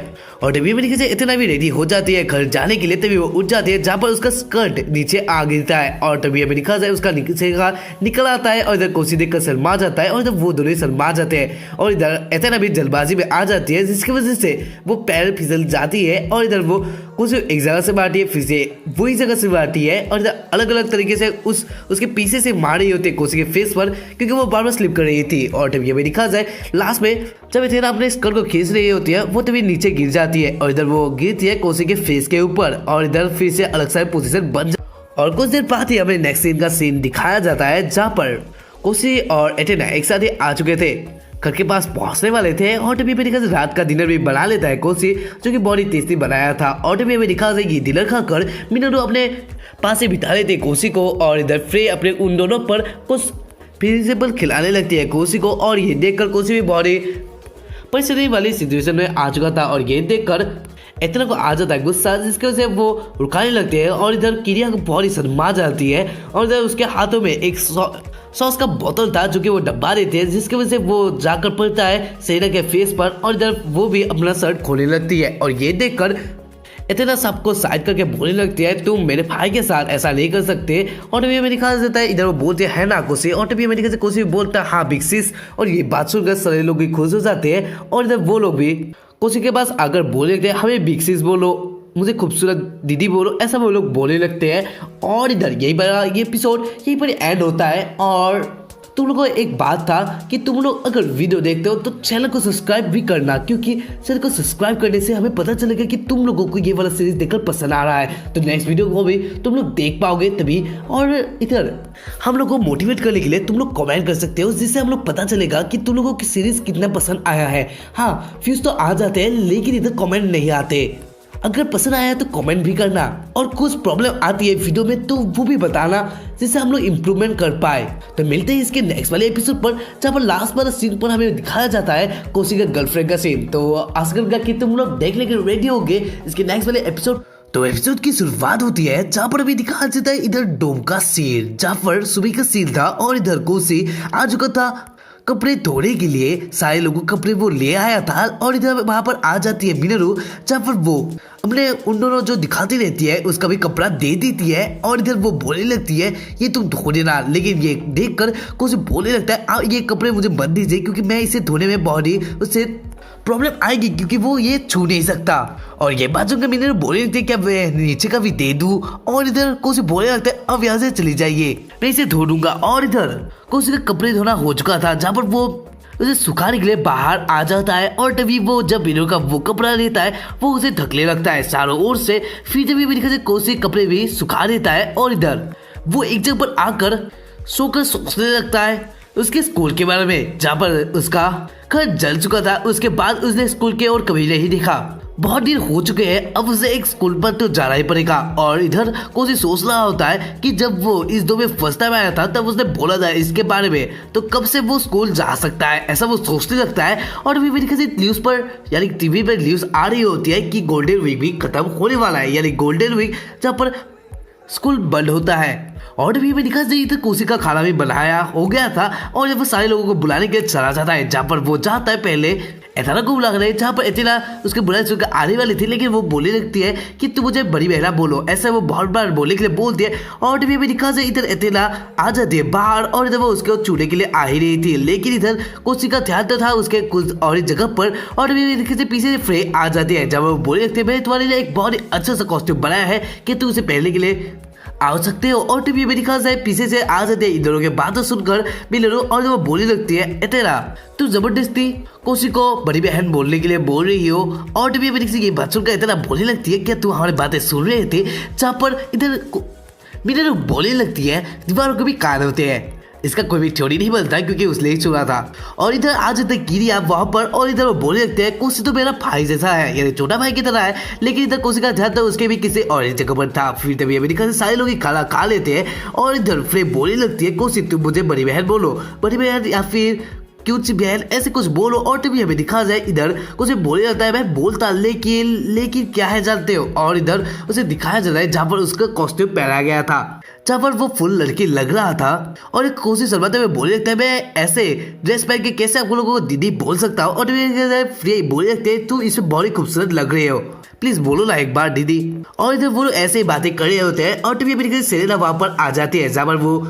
और टीवी में दिखा जाए एटेना भी रेडी हो जाती है घर जाने के लिए, तभी वो उठ जाती है जहाँ पर उसका स्कर्ट नीचे आ गिरता है और टीवी में दिखा जाए उसका निकल आता है और इधर कोसी देखकर शर्मा जाता है और इधर वो दोनों शर्मा जाते हैं। और इधर एटेना भी जल्दबाजी में आ जाती है जिसकी वजह से वो पैर फिसल जाती है और इधर वो कुछ एक जगह से मारती है फिर से वही जगह से मारती है और इधर अलग अलग तरीके से उसके पीछे से मार रही होती है कोसी के फेस पर क्योंकि वो बार बार स्लिप कर रही थी। और तभी ये दिखा जाए लास्ट में जब एटेना अपने स्कर्ट को खींच रही होती है वो तभी नीचे गिर जाती है और इधर वो गिरती है कोसी के फेस के ऊपर और इधर फिर से अलग सा पोजीशन बन जाती है। और कुछ देर बाद ही हमें नेक्स्ट सीन का सीन दिखाया जाता है जहाँ पर कोसी और एटेना एक साथ ही आ चुके थे, घर के पास पहुंचने वाले थे। और टीवी में दिखा रात का डिनर भी बना लेता है कोसी जो कि बहुत ही टेस्टी बनाया था। और टीवी में दिखा ये डिनर खाकर मिनरू अपने पास ही बिठा लेते कोसी को और इधर फ्रे अपने उन दोनों पर कुछ प्रिंसिपल खिलाने लगती है कोसी को। और ये देखकर कोसी भी बहुत ही परेशानी वाली सिचुएशन में आ चुका था और ये देखकर एटेना को आ जाता है गुस्सा, जिसकी वजह से वो रुकाने लगते हैं। और इधर किरिया को बहुत ही शर्मा जाती है और इधर उसके हाथों में एक सॉस का बोतल था जो कि वो डब्बा देते हैं, जिसकी वजह से वो जाकर पड़ता है सेना के फेस पर और इधर वो भी अपना शर्ट खोलने लगती है। और ये देखकर एटेना सबको साइड करके बोलने लगती है तुम मेरे भाई के साथ ऐसा नहीं कर सकते। और टीवी में दिखा जाता है इधर वो बोलते हैं ना कोसी और टीवी में दिखा कोसी बोलता है हाँ बिग सिस। और ये बात सुनकर सारे लोग भी खुश हो जाते हैं और इधर वो लोग भी कोसी के पास आकर बोलने लगते हैं हमें बिग सिस बोलो, मुझे खूबसूरत दीदी बोलो, ऐसा वो लोग बोलने लगते हैं। और इधर यही बड़ा ये एपिसोड यहीं पर एंड होता है। और तुम लोगों को एक बात था कि तुम लोग अगर वीडियो देखते हो तो चैनल को सब्सक्राइब भी करना, क्योंकि चैनल को सब्सक्राइब करने से हमें पता चलेगा कि तुम लोगों को ये वाला सीरीज देखकर पसंद आ रहा है, तो नेक्स्ट वीडियो को भी तुम लोग देख पाओगे तभी। और इधर हम लोग को मोटिवेट करने के लिए तुम लोग कमेंट कर सकते हो, जिससे हम लोग पता चलेगा कि तुम लोगों की सीरीज कितना पसंद आया है। हाँ व्यूज तो आ जाते हैं लेकिन इधर कमेंट नहीं आते। अगर पसंद आया तो कमेंट भी करना और कुछ प्रॉब्लम आती है वीडियो में तो वो भी बताना, जिससे हम लोग इम्प्रूवमेंट कर पाए। तो मिलते हैं इसके नेक्स्ट वाले एपिसोड पर, जहाँ पर लास्ट वाला सीन पर हमें दिखाया जाता है कोसी का गर्लफ्रेंड का सीन। तो आशा करूंगा कि तुम लोग देखने के रेडी हो गए इसके नेक्स्ट वाले एपिसोड। तो एपिसोड की शुरुआत होती है जहाँ पर अभी दिखाया जाता है इधर डोम का सीन, जहाँ पर सुबह का सीन था और इधर कोसी आ चुका था कपड़े धोने के लिए। सारे लोगों के कपड़े वो ले आया था और इधर वहां पर आ जाती है मिनरू, जहाँ पर वो अपने उन दोनों जो दिखाती रहती है उसका भी कपड़ा दे देती है और इधर वो बोलने लगती है ये तुम धो देना। लेकिन ये देखकर कुछ बोलने लगता है ये कपड़े मुझे मत दीजिए क्योंकि मैं इसे धोने में बहुत ही उससे प्रॉब्लम आएगी क्योंकि वो ये छू नहीं सकता। और ये बात सुनकर मैंने बोले लगते क्या मैं नीचे का भी दे दूं, और इधर कोसी बोलने लगता है अब यहाँ से चली जाइए मैं इसे धो दूंगा। और इधर कोसी का कपड़े धोना हो चुका था, जहाँ पर वो उसे सुखाने के लिए बाहर आ जाता है और तभी वो जब मीनू का वो कपड़ा लेता है वो उसे ढकने लगता है चारों ओर से। फिर जब मीनू से कोसी कपड़े भी सुखा देता है और इधर वो एक जगह पर आकर सोकर सोचने लगता है उसके स्कूल के बारे में, जहाँ पर उसका घर जल चुका था। उसके बाद उसने स्कूल के और कभी नहीं देखा। बहुत दिन हो चुके हैं, अब उसे एक स्कूल पर तो जाना ही पड़ेगा। और इधर कोसी सोच रहा होता है कि जब वो इस दो में फर्स्ट टाइम आया था तब उसने बोला था इसके बारे में, तो कब से वो स्कूल जा सकता है, ऐसा वो सोचने लगता है। और अभी मेरे ख्याल से न्यूज पर यानी टीवी पर न्यूज आ रही होती है कि गोल्डन वीक भी खत्म होने वाला है, यानी गोल्डन वीक जहाँ पर स्कूल बंद होता है। और भी दिखा इधर कोसी का खाना भी बनाया हो गया था और जब वो सारे लोगों को बुलाने के लिए चला जाता है, जहाँ पर वो जाता है पहले एथेना को बुला रहे, जहाँ पर एथेना उसके बुलाने सुनकर आने वाली थी, लेकिन वो बोलने लगती है कि तू मुझे बड़ी बहना बोलो, ऐसा वो बहुत बार बोलने के लिए बोलती है। और भी दिखा इधर एथेना आ जाती है बाहर और इधर वो उसके छूने के लिए आ ही रही थी, लेकिन इधर कोसी का ध्यान तो था उसके कुछ और जगह पर। और भी दिखा से पीछे फ्रे आ जाती है, जब वो बोलने लगते हैं मैंने तुम्हारे लिए एक बहुत ही अच्छा सा कॉस्ट्यूम बनाया है कि तू उसे पहनने के लिए आ सकते हो। और टीवी में दिखा जाए पीछे से आ जाते हैं इन दोनों के बातों सुनकर मिनरू, और जब वो बोलने लगती है एथेना तू जबरदस्ती कोसी को बड़ी बहन बोलने के लिए बोल रही हो। और टीवी में ये बात सुनकर एथेना बोलने लगती है क्या तू हमारी बातें सुन रहे थे, जहाँ पर इधर मिनरू बोलने लगती है दीवारों के भी कान होते हैं, इसका कोई भी थ्योरी नहीं बनता क्योंकि उसने ही सुना था। और इधर आज तक गिरी आप वहां पर और इधर वो बोलने लगते हैं कोसी तो मेरा भाई जैसा है, यानी छोटा भाई की तरह है, लेकिन इधर कोसी का ध्यान तो उसके भी किसी और जगह पर था। फिर तभी अमेरिका से सारे लोग ही खाना खा लेते हैं और इधर फ्रे बोलने लगती है कोसी तुम मुझे बड़ी बहन बोलो, बड़ी बहन या फिर क्यूट सी बहन ऐसे कुछ बोलो। और तभी हमें दिखा जाए इधर कुछ बोले जाता है मैं बोलता लेकिन क्या है जानते हो। और इधर उसे दिखाया जाता है जहाँ पर उसका कॉस्ट्यूम पहना गया था, जहाँ पर वो फुल लड़की लग रहा था। और एक कोशिश शर्माते हुए बोले लगता है मैं ऐसे ड्रेस पहन के कैसे आप लोगों को दीदी बोल सकता हूँ। और फ्री बोले लगते हैं तू इसमें बहुत ही खूबसूरत लग रहे हो, प्लीज बोलो ना एक बार दीदी। और इधर वो ऐसे ही बातें कर रहे होते हैं और तभी सेलेना वहां पर आ जाती है, जहाँ पर वो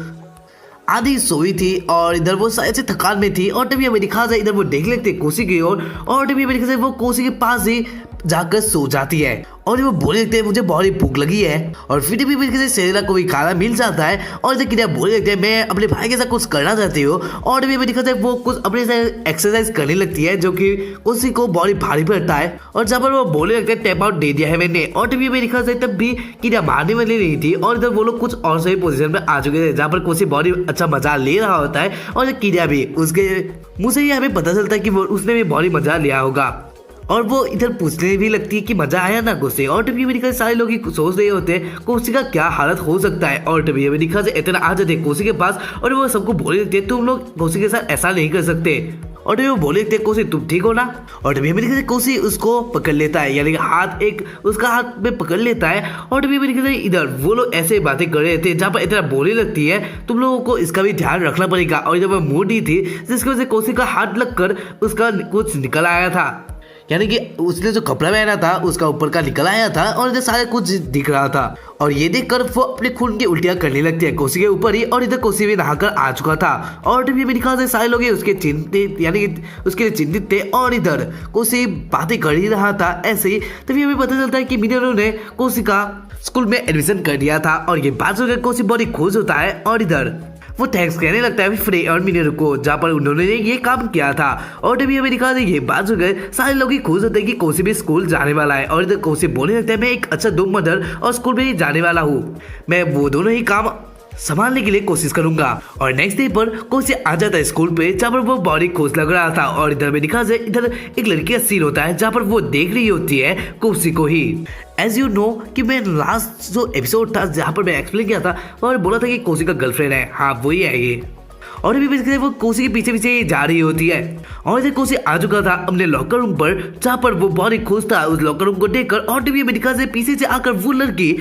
आधी सोई थी और इधर वो शायद से थकान में थी। और तभी हमें दिखा जाए इधर वो देख लेते कोसी की ओर और तभी हमें दिखा जाए वो कोसी के पास ही जाकर सो जाती है। और वो बोले लगते हैं मुझे बहुत ही भूख लगी है। और फिर भी सेलेना को भी खाना मिल जाता है और इधर किया बोले लगते हैं मैं अपने भाई के साथ कुछ करना चाहती हूँ। और भी दिखा जाए वो कुछ अपने साथ एक्सरसाइज करने लगती है जो कि कोसी को बहुत ही भारी पड़ता है। और जहाँ पर वो बोले लगते हैं टैप आउट दे दिया है मैंने। और टीवी में दिखा जाए तब भी किया मारने वाली नहीं थी और इधर वो लोग कुछ और सही पोजीशन में आ चुके थे, जहाँ पर कोसी बहुत ही अच्छा मजा ले रहा होता है। और किरिया भी उसके मुँह से ही हमें पता चलता है कि उसने भी बहुत ही मजा लिया होगा। और वो इधर पूछने भी लगती है कि मजा आया ना कोसी। और टीवी में दिखा सारे लोग सोच रहे होते हैं कोसी का क्या हालत हो सकता है। और टीवी में दिखा इतना आ जाते कोसी के पास और वो सबको बोले लगते हैं तुम लोग कोसी के साथ ऐसा नहीं कर सकते। और वो बोले लगते हैं कोसी तुम ठीक हो ना। और टीवी में दिखा कोसी उसको पकड़ लेता है, यानी हाथ एक उसका हाथ में पकड़ लेता है। और टीवी में दिखा इधर वो लोग ऐसे बातें कर रहे थे, जहाँ पर इतना बोलने लगती है तुम लोगों को इसका भी ध्यान रखना पड़ेगा। और जब वो मूडी थी जिसकी वजह से कोसी का हाथ लगकर उसका कुछ निकल आया था, यानी कि उसने जो कपड़ा पहना था उसका ऊपर का निकल आया था और इधर सारे कुछ दिख रहा था। और ये देखकर वो अपने खून की उल्टियां करने लगती है कोसी के ऊपर ही। और इधर कोसी भी नहाकर आ चुका था और टीवी में दिखा सारे लोग उसके चिंतित यानी कि उसके लिए चिंतित थे। और इधर कोसी बातें कर ही रहा था ऐसे ही। तभी हमें पता चलता है कि मिनरू ने कोसी का स्कूल में एडमिशन कर दिया था और ये बात सुनकर कोसी बहुत ही खुश होता है। और इधर वो थैंक्स कहने लगता है फ्रे और मिनरू को, जहाँ पर उन्होंने ये काम किया था। और तभी हमें दिखा ये बात सुन गए सारे लोग ही खुश होते हैं कि कोसी भी स्कूल जाने वाला है। और इधर कोसी बोलने लगता है मैं एक अच्छा दो मदर और स्कूल में ही जाने वाला हूँ, मैं वो दोनों ही काम संभालने के लिए कोशिश करूंगा। और नेक्स्ट डे पर कोसी आ जाता है स्कूल पे, जहाँ पर वो बॉडी खोज लग रहा था। और इधर में दिखा जाए, इधर एक लड़की का सीन होता है जहाँ पर वो देख रही होती है कोसी को ही। एज यू नो कि मैं लास्ट जो एपिसोड था जहाँ पर मैं एक्सप्लेन किया था और बोला था कि कोसी का गर्लफ्रेंड है, हाँ वही है ये। और अभी बेसिकली वो कोसी के पीछे पीछे जा रही होती है। और इधर कोसी आ चुका था अपने लॉकर रूम पर, जहाँ पर वो बॉडी खोजता है। उस लॉकर रूम को देखकर और टीवी में दिखा जाए, पीछे से आकर वो लड़की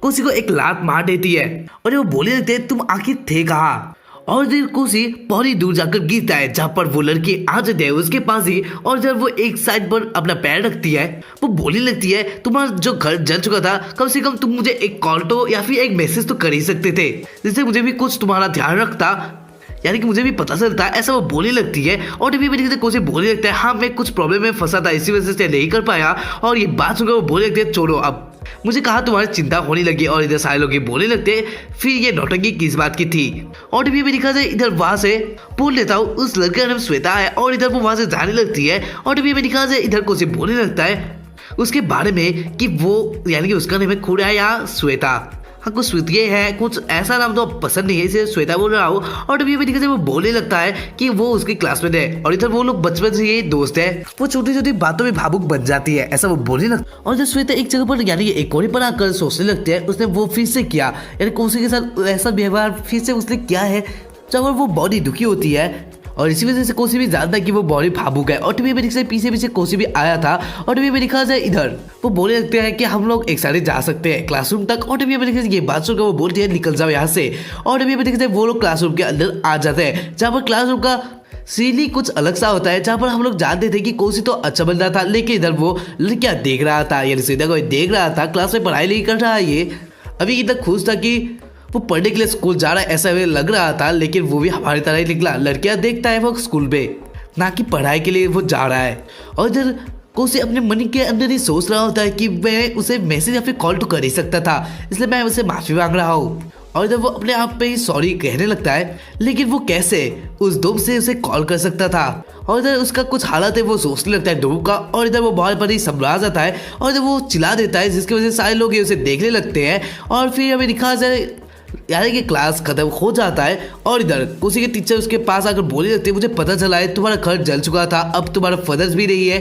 कोसी को एक लात मार देती है। और वो बोले लगते हैं, तुम आखिर थे कहाँ? और फिर कोसी बहुत ही दूर जाकर गिरता है, जहाँ पर वो लड़की आ जाती है उसके पास ही। और जब वो एक साइड पर अपना पैर रखती है, वो बोलने लगती है, तुम्हारा जो घर जल चुका था, कम से कम तुम मुझे एक कॉल तो या फिर एक मैसेज तो कर ही सकते थे, जिससे मुझे भी कुछ तुम्हारा ध्यान रखता, यानी कि मुझे भी पता चलता। ऐसा वो बोलने लगती है। और टीवी में कोसी बोलने लगता है, हाँ मैं कुछ प्रॉब्लम में फंसा था, इसी वजह से नहीं कर पाया। और ये बात सुनकर वो बोलने लगते हैं, छोड़ो अब मुझे कहा तुम्हारी चिंता होने लगी। और इधर सारे लोग ये बोलने लगते हैं, फिर ये नौटंकी किस बात की थी? और टीवी में दिखा जाए, इधर वहां से बोल लेता हूँ उस लड़के का नाम श्वेता है। और इधर वो वहां से जाने लगती है। और टीवी में दिखा जाए, इधर कोसी बोलने लगता है उसके बारे में कि वो यानी कि उसका नाम है खुड़ा या श्वेता, हाँ कुछ श्वेतिये है, कुछ ऐसा नाम तो पसंद नहीं है, इसे श्वेता बोल रहा हूँ। और अभी दिक्कत है, वो बोलने लगता है कि वो उसकी क्लासमेट है और इधर वो लोग बचपन से ये दोस्त है। वो छोटी छोटी बातों में भावुक बन जाती है, ऐसा वो बोलने लगता। और जब श्वेता एक जगह पर यानी कि एक कोने पर आकर सोचने लगते हैं, उसने वो फिर से किया, यानी कोसी के साथ ऐसा व्यवहार फिर से उसने किया है जब वो बॉडी दुखी होती है। और इसी वजह से कोसी भी जानता है कि वो बॉडी भावुक है। और टीवी में दिखा पीछे पीछे कोसी भी आया था। और टीवी में दिखा जाए, इधर वो बोलने लगते हैं कि हम लोग एक साथ जा सकते हैं क्लासरूम तक। और टीवी में दिखा ये बात सुनकर वो बोलती है, निकल जाओ यहाँ से। और टीवी में दिखा वो लोग क्लासरूम के अंदर आ जाते हैं, जहाँ पर क्लासरूम का सीढ़ी कुछ अलग सा होता है, जहाँ पर हम लोग जानते थे कि कोसी तो अच्छा बन रहा था, लेकिन इधर वो लड़कियां देख रहा था, यानी सीधा कोई देख रहा था, क्लास में पढ़ाई नहीं कर रहा है। ये अभी इधर खुश था कि वो पढ़ने के लिए स्कूल जा रहा है, ऐसा लग रहा था। लेकिन वो भी हमारी तरह ही निकला, लड़कियां देखता है वो स्कूल पे, ना कि पढ़ाई के लिए वो जा रहा है। और इधर कोसी अपने मन के अंदर ही सोच रहा होता है कि मैं उसे मैसेज या फिर कॉल तो कर ही सकता था, इसलिए मैं उसे माफी मांग रहा हूँ। और जब वो अपने आप पे ही सॉरी कहने लगता है, लेकिन वो कैसे उस दोस्त से उसे कॉल कर सकता था। और इधर उसका कुछ हालत है, वो सोचने लगता है डूब का। और इधर वो बहुत बड़ी संभला जाता है और इधर वो चिल्ला देता है, जिसकी वजह से सारे लोग उसे देखने लगते हैं। और फिर हमें दिखा जाए, यानी कि क्लास खत्म हो जाता है। और इधर कोसी के टीचर उसके पास आकर बोलने लगते हैं, मुझे पता चला है तुम्हारा घर जल चुका था, अब तुम्हारा फादर्स भी नहीं है।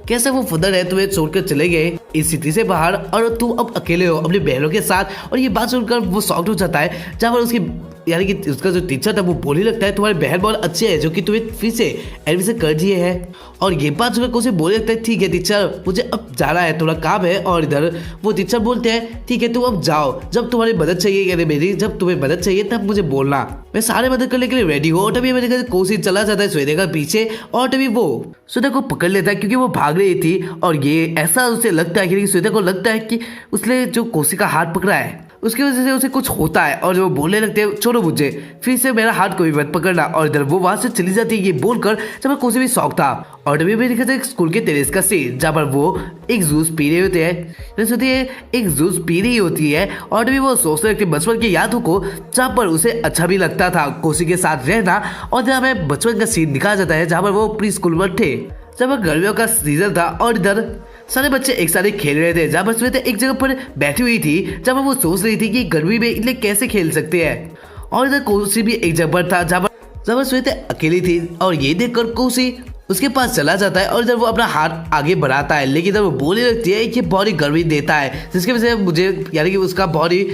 कैसे वो फादर है तुम्हें छोड़कर चले गए इस सिटी से बाहर, और तुम अब अकेले हो अपनी बहनों के साथ। और ये बात सुनकर वो शॉक्ड हो जाता है, जहाँ पर उसकी यानी कि उसका जो टीचर था वो बोलने लगता है, तुम्हारी बहन बहुत अच्छी है जो कि तुम्हें फिर से एडमिशन कर दिए है। और ये बात सुनकर कोसी बोलने लगता है, ठीक है टीचर मुझे अब जाना है, थोड़ा काम है। और इधर वो टीचर बोलते हैं, ठीक है तुम अब जाओ, जब तुम्हारी मदद चाहिए यानी मेरी जब तुम्हें मदद चाहिए तब मुझे बोलना, मैं सारे मदद करने के लिए रेडी हूँ। और तभी मैंने कोसी चला जाता है श्वेता का पीछे। और तभी वो श्वेता को पकड़ लेता है, क्योंकि वो भाग रही थी। और ये ऐसा उसे लगता है कि श्वेता को लगता है कि उसने जो कोसी का हाथ पकड़ा है उसकी वजह से उसे कुछ होता है। और जो बोलने लगते हैं, छोड़ो मुझे, फिर से मेरा हाथ कोई मत पकड़ना। और इधर वो वहां से चली जाती है ये बोलकर, जब कोसी भी शौक था। और तभी भी दिखा स्कूल के टेरेस का सीन, जहाँ पर वो एक जूस पी रहे होते हैं, एक जूस पी रही होती है। और तभी वो सोचते लगते बचपन की यादों को, जहाँ पर उसे अच्छा भी लगता था कोसी के साथ रहना। और जहाँ हमें बचपन का सीन दिखाया जाता है, जहाँ पर वो प्री स्कूल में थे, जब गर्मियों का सीजन था। और इधर सारे बच्चे एक साथ खेल रहे थे, जहाँ पर श्वेता एक जगह पर बैठी हुई थी, जहाँ पर वो सोच रही थी कि गर्मी में इतने कैसे खेल सकते हैं। और इधर कोसी भी एक जगह पर था, जहाँ पर श्वेता अकेली थी। और ये देखकर कोसी उसके पास चला जाता है और इधर वो अपना हाथ आगे बढ़ाता है, लेकिन इधर वो बोलने लगती है कि बॉडी गर्मी देता है, जिसकी वजह से मुझे यानी कि उसका बॉडी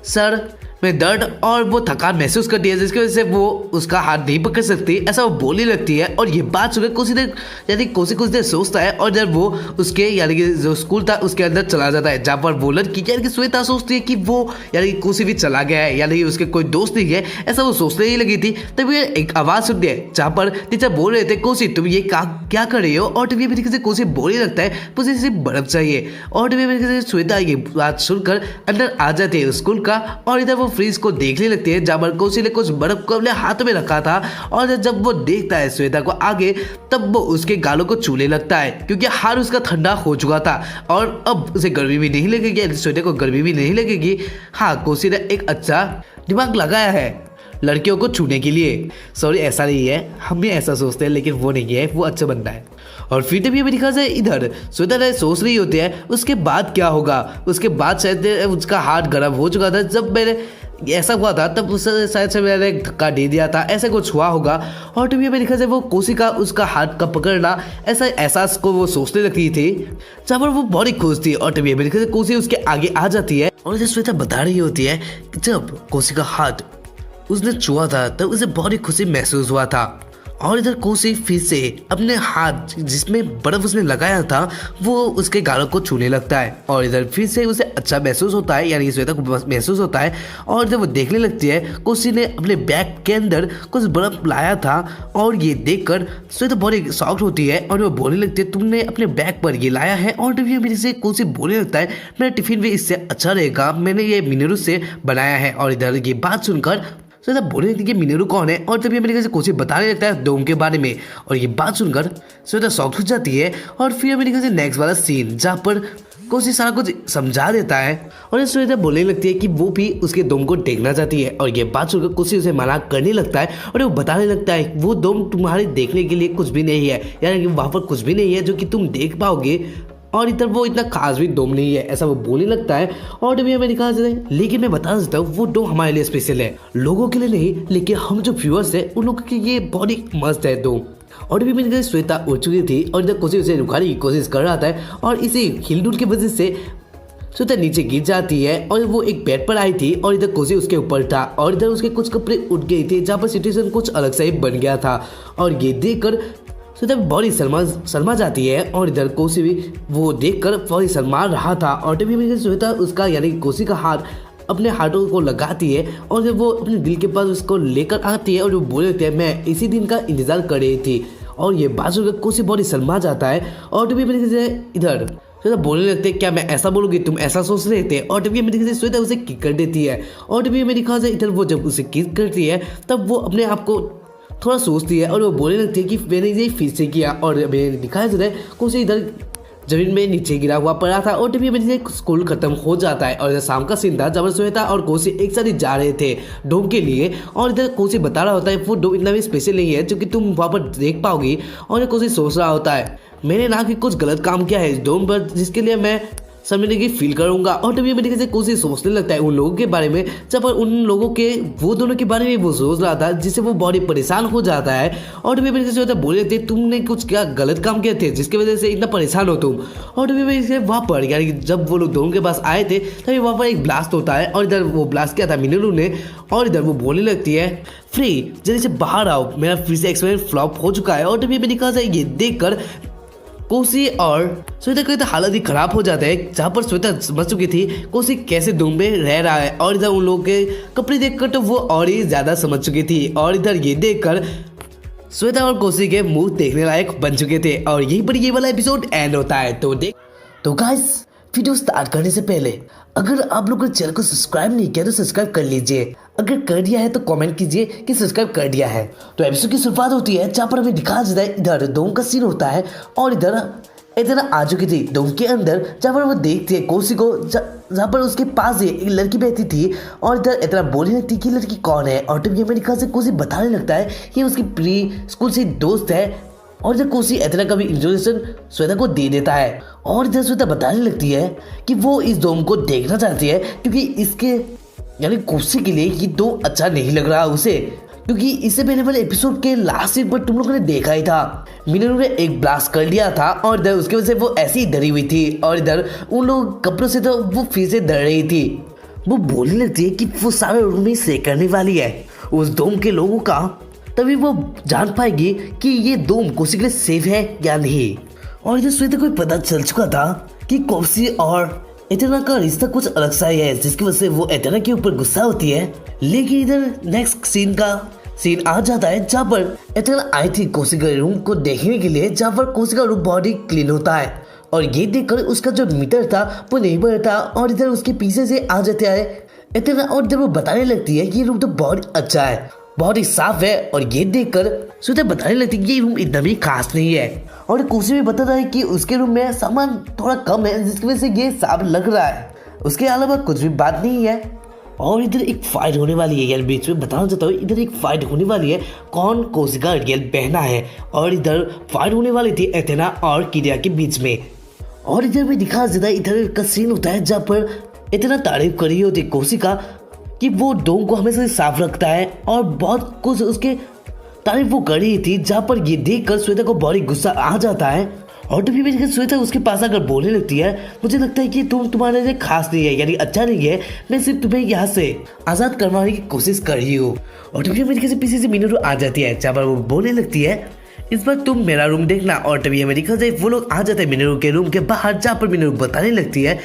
सर में दर्द और वो थकान महसूस करती है, जिसकी वजह से वो उसका हाथ नहीं पकड़ सकती, ऐसा वो बोलने लगती है। और ये बात सुनकर कोसी देर यानी कोसी कुछ देर सोचता है। और जब वो उसके यानी कि जो स्कूल था उसके अंदर चला जाता है, जहाँ पर वो लड़की यानी कि श्वेता सोचती है कि वो यानी कि कोसी भी चला गया है, यानी कि उसके कोई दोस्त नहीं है, ऐसा वो सोचने ही लगी थी। तभी एक आवाज़ सुनती है, जहाँ पर टीचर बोल रहे थे, कोसी तुम ये क्या कर रही हो। और टीवी में से कोसी बोलने लगता है, मुझे सिर्फ बर्फ चाहिए। और टीवी में श्वेता ये बात सुनकर अंदर आ जाती है स्कूल का। और इधर वो फ्रीज को देखने लगते हैं, जहाँ पर कोसी ने कुछ बर्फ को अपने हाथ में रखा था। और जब वो देखता है श्वेता को आगे, तब वो उसके गालों को छूने लगता है, क्योंकि हाथ उसका ठंडा हो चुका था और अब उसे गर्मी भी नहीं लगेगी, श्वेता को गर्मी भी नहीं लगेगी। हाँ, कोसी ने एक अच्छा दिमाग लगाया है लड़कियों को छूने के लिए। सॉरी, ऐसा नहीं है, हम भी ऐसा सोचते हैं, लेकिन वो नहीं है, वो अच्छा बनता है। और फिर तभी हमें दिखा जाए, इधर श्वेता सोच रही होती है उसके बाद क्या होगा। उसके बाद शायद उसका हाथ गर्म हो चुका था, जब मैंने ऐसा हुआ था तब उससे शायद से मैंने धक्का दे दिया था, ऐसा कुछ हुआ होगा। और तभी मेरे ख्याल से वो कोशिका उसका हाथ का पकड़ना ऐसा एहसास को वो सोचने लगती थी, जहाँ पर वो बहुत खुश थी। और तभी मेरे ख्याल से कोसी उसके आगे आ जाती है और जब श्वेता बता रही होती है कि जब कोसी का हाथ उसने छुआ था तब उसे बहुत ही खुशी महसूस हुआ था। और इधर कोसी फिर से अपने हाथ जिसमें बर्फ उसने लगाया था वो उसके गालों को छूने लगता है और इधर फिर से उसे अच्छा महसूस होता है, यानी कि श्वेता को महसूस होता है। और इधर वो देखने लगती है कोसी ने अपने बैग के अंदर कुछ बर्फ लाया था और ये देखकर श्वेता बहुत शॉक्ड होती है और वो बोलने लगती है तुमने अपने बैग पर ये लाया है। और तभी मेरे से कोसी बोलने लगता है मेरा टिफिन भी इससे अच्छा रहेगा, मैंने ये मिनरू से बनाया है। और इधर ये बात सुनकर श्वेता बोलने लगती है कि मिनरू कौन है। और तभी मेरे से कोसी बताने लगता है डोम के बारे में और ये बात सुनकर श्वेता शॉक हो जाती है। और फिर मेरे से नेक्स्ट वाला सीन जहाँ पर कोसी सारा कुछ समझा देता है और श्वेता बोलने लगती है कि वो भी उसके डोम को देखना चाहती है। और ये बात सुनकर कोसी उसे मना करने लगता है और वो बताने लगता है वो डोम तुम्हारे देखने के लिए कुछ भी नहीं है, यानी कि वहाँ पर कुछ भी नहीं है जो कि तुम देख पाओगे और इधर वो इतना खास भी डोम नहीं है, ऐसा वो बोलने लगता है। और तभी हमें दिखा देता है लेकिन मैं बता देता हूँ वो डोम हमारे लिए स्पेशल है, लोगों के लिए नहीं, लेकिन हम जो व्यूअर्स है उन लोगों के लिए बहुत ही मस्त है डोम। और भी मेरी श्वेता उठ चुकी थी और इधर कोसी उसे रुकाने की कोशिश कर रहा था और इसी हिलडुल की वजह से श्वेता नीचे गिर जाती है और वो एक बेड पर आई थी और इधर कोसी उसके ऊपर था और इधर उसके कुछ कपड़े उठ गए थे जहाँ पर सिचुएशन कुछ अलग सा ही बन गया था। और ये देखकर श्वेता बहुत ही शर्मा जाती है और इधर कोसी भी वो देखकर बहुत ही शर्मा रहा था। और तभी श्वेता उसका यानी कोसी का हाथ अपने हाथों को लगाती है और जब वो अपने दिल के पास उसको लेकर आती है और वो बोल देते हैं मैं इसी दिन का इंतजार कर रही थी। और ये बात सुनकर कोसी बहुत ही शर्मा जाता है और तभी इधर श्वेता बोलने लगते हैं क्या मैं ऐसा बोलूँगी, तुम ऐसा सोच रहे थे। और तभी मेरी श्वेता उसे किक कर देती है और तभी मेरी खास इधर वो जब उसे किक करती है तब वो अपने आप को थोड़ा सोचती है और वो बोलने लगती है कि मैंने ये फिर से किया। और मैंने दिखाया जरा कोसी इधर जमीन में नीचे गिरा हुआ पड़ा था और तभी मेरे स्कूल खत्म हो जाता है। और इधर शाम का सीन था जब श्वेता और कोसी एक साथ ही जा रहे थे डोम के लिए और इधर कोसी बता रहा होता है वो डोम इतना भी स्पेशल नहीं है जो कि तुम वहाँ पर देख पाओगी। और कोसी सोच रहा होता है मैंने ना कि कुछ गलत काम किया है इस डोम पर जिसके लिए मैं समझने की फील करूंगा। और तभी मेरे से कोशिश सोचने लगता है उन लोगों के बारे में जब उन लोगों के वो दोनों के बारे में वो सोच रहा था जिससे वो बहुत ही परेशान हो जाता है। और तभी मेरे से बोले थे तुमने कुछ क्या गलत काम किए थे जिसकी वजह से इतना परेशान हो तुम। और तभी मेरे से वहाँ पर यानी कि जब वो लोग दोनों के पास आए थे तभी वहाँ पर एक ब्लास्ट होता है और इधर वो ब्लास्ट किया था मिनरू ने। और इधर वो बोलने लगती है फ्री जल्दी से बाहर आओ, मेरा फिर से एक्सपेरिमेंट फ्लॉप हो चुका है। और तभी मैंने कहा ये देखकर कोसी और श्वेता का हालत ही खराब हो जाता है जहाँ पर श्वेता समझ चुकी थी कोसी कैसे डोम में रह रहा है। और इधर उन लोगों के कपड़े देखकर तो वो और ही ज्यादा समझ चुकी थी। और इधर ये देखकर श्वेता और कोसी के मुंह देखने लायक बन चुके थे और यहीं पर ये वाला एपिसोड एंड होता है। तो गाइस वीडियो स्टार्ट करने से पहले अगर आप लोगों ने चैनल को सब्सक्राइब नहीं किया तो सब्सक्राइब कर लीजिए, अगर कर दिया है तो कमेंट कीजिए कि सब्सक्राइब कर दिया है। तो एपिसोड की शुरुआत होती है जहाँ पर हमें दिखा जाता है इधर डोम का सीन होता है और इधर आ चुकी थी डोम के अंदर जहाँ पर वो देखती है कोसी को जहाँ पर उसके पास एक लड़की बैठी थी और इधर इतना बोलने लगती कि लड़की कौन है। और तब ये मेरे ख्याल से कोसी बताने लगता है कि उसकी प्री स्कूल से दोस्त है। और इधर कोसी इतना का भी इंट्रोडक्शन श्वेता को दे देता है और इधर श्वेता बताने लगती है कि वो इस डोम को देखना चाहती है क्योंकि इसके यानी कोसी के लिए ये डोम अच्छा नहीं लग रहा उसे, क्योंकि इससे पहले वाले एपिसोड के लास्ट सीन पर तुम लोगों ने देखा ही था मिनरू ने एक ब्लास्ट कर लिया था और इधर उसकी वजह से वो ऐसी ही डरी हुई थी और इधर उन लोग कपड़ों से तो वो फिर से डर रही थी। वो बोलने लगती है कि वो सारे रूम में से करने वाली है उस डोम के लोगों का, तभी वो जान पाएगी कि ये डोम कोसी के लिए सेफ है या नहीं। और इधर श्वेता को पता चल चुका था कि कोसी और एथेना का रिश्ता कुछ अलग सा ही है जिसकी वजह से वो एथेना के ऊपर गुस्सा होती है। लेकिन इधर नेक्स्ट सीन आ जाता है जहाँ पर एथेना आई थी कोसी के रूम को देखने के लिए जहाँ पर कोसी का रूम बहुत ही क्लीन होता है और ये देखकर उसका जो मीटर था वो नहीं बढ़ता और इधर उसके पीछे से आ जाते हैं एथेना और इधर वो बताने लगती है कि ये रूम तो बहुत अच्छा है, बहुत ही साफ है। और ये देखकर श्वेता बताने लगती है कि ये रूम इतना भी खास नहीं है और कोसी भी बताता है कि उसके रूम में सामान थोड़ा कम है जिसकी वजह से ये साफ लग रहा है, उसके अलावा कुछ भी बात नहीं है। और इधर एक फाइट होने वाली है, यार बीच में बताना चाहता हूँ इधर एक फाइट होने वाली है कौन कोसी का रियल बहना है। और इधर फाइट होने वाली थी एथेना और किरिया के बीच में। और इधर भी दिखा जाता है इधर का सीन होता है जहाँ पर एथेना तारीफ कर रही होती कोसी का कि वो डोम को हमेशा से साफ रखता है और बहुत कुछ उसके तारीफ वो कर रही थी, जहाँ पर ये देखकर श्वेता को बहुत ही गुस्सा आ जाता है। और तभी भी श्वेता उसके पास आकर बोलने लगती है, मुझे लगता है कि तुम्हारे लिए खास नहीं है, यानी अच्छा नहीं है, मैं सिर्फ तुम्हें यहाँ से आज़ाद करवाने की कोशिश कर रही हूँ। और तभी अमेरिका से पीछे से मिनोरू आ जाती है, जहाँ पर वो बोलने लगती है, इस बार तुम मेरा रूम देखना। और तभी अमेरिका से वो लोग आ जाते हैं मिनोरू के रूम के बाहर, जहाँ पर मिनोरू बताने लगती है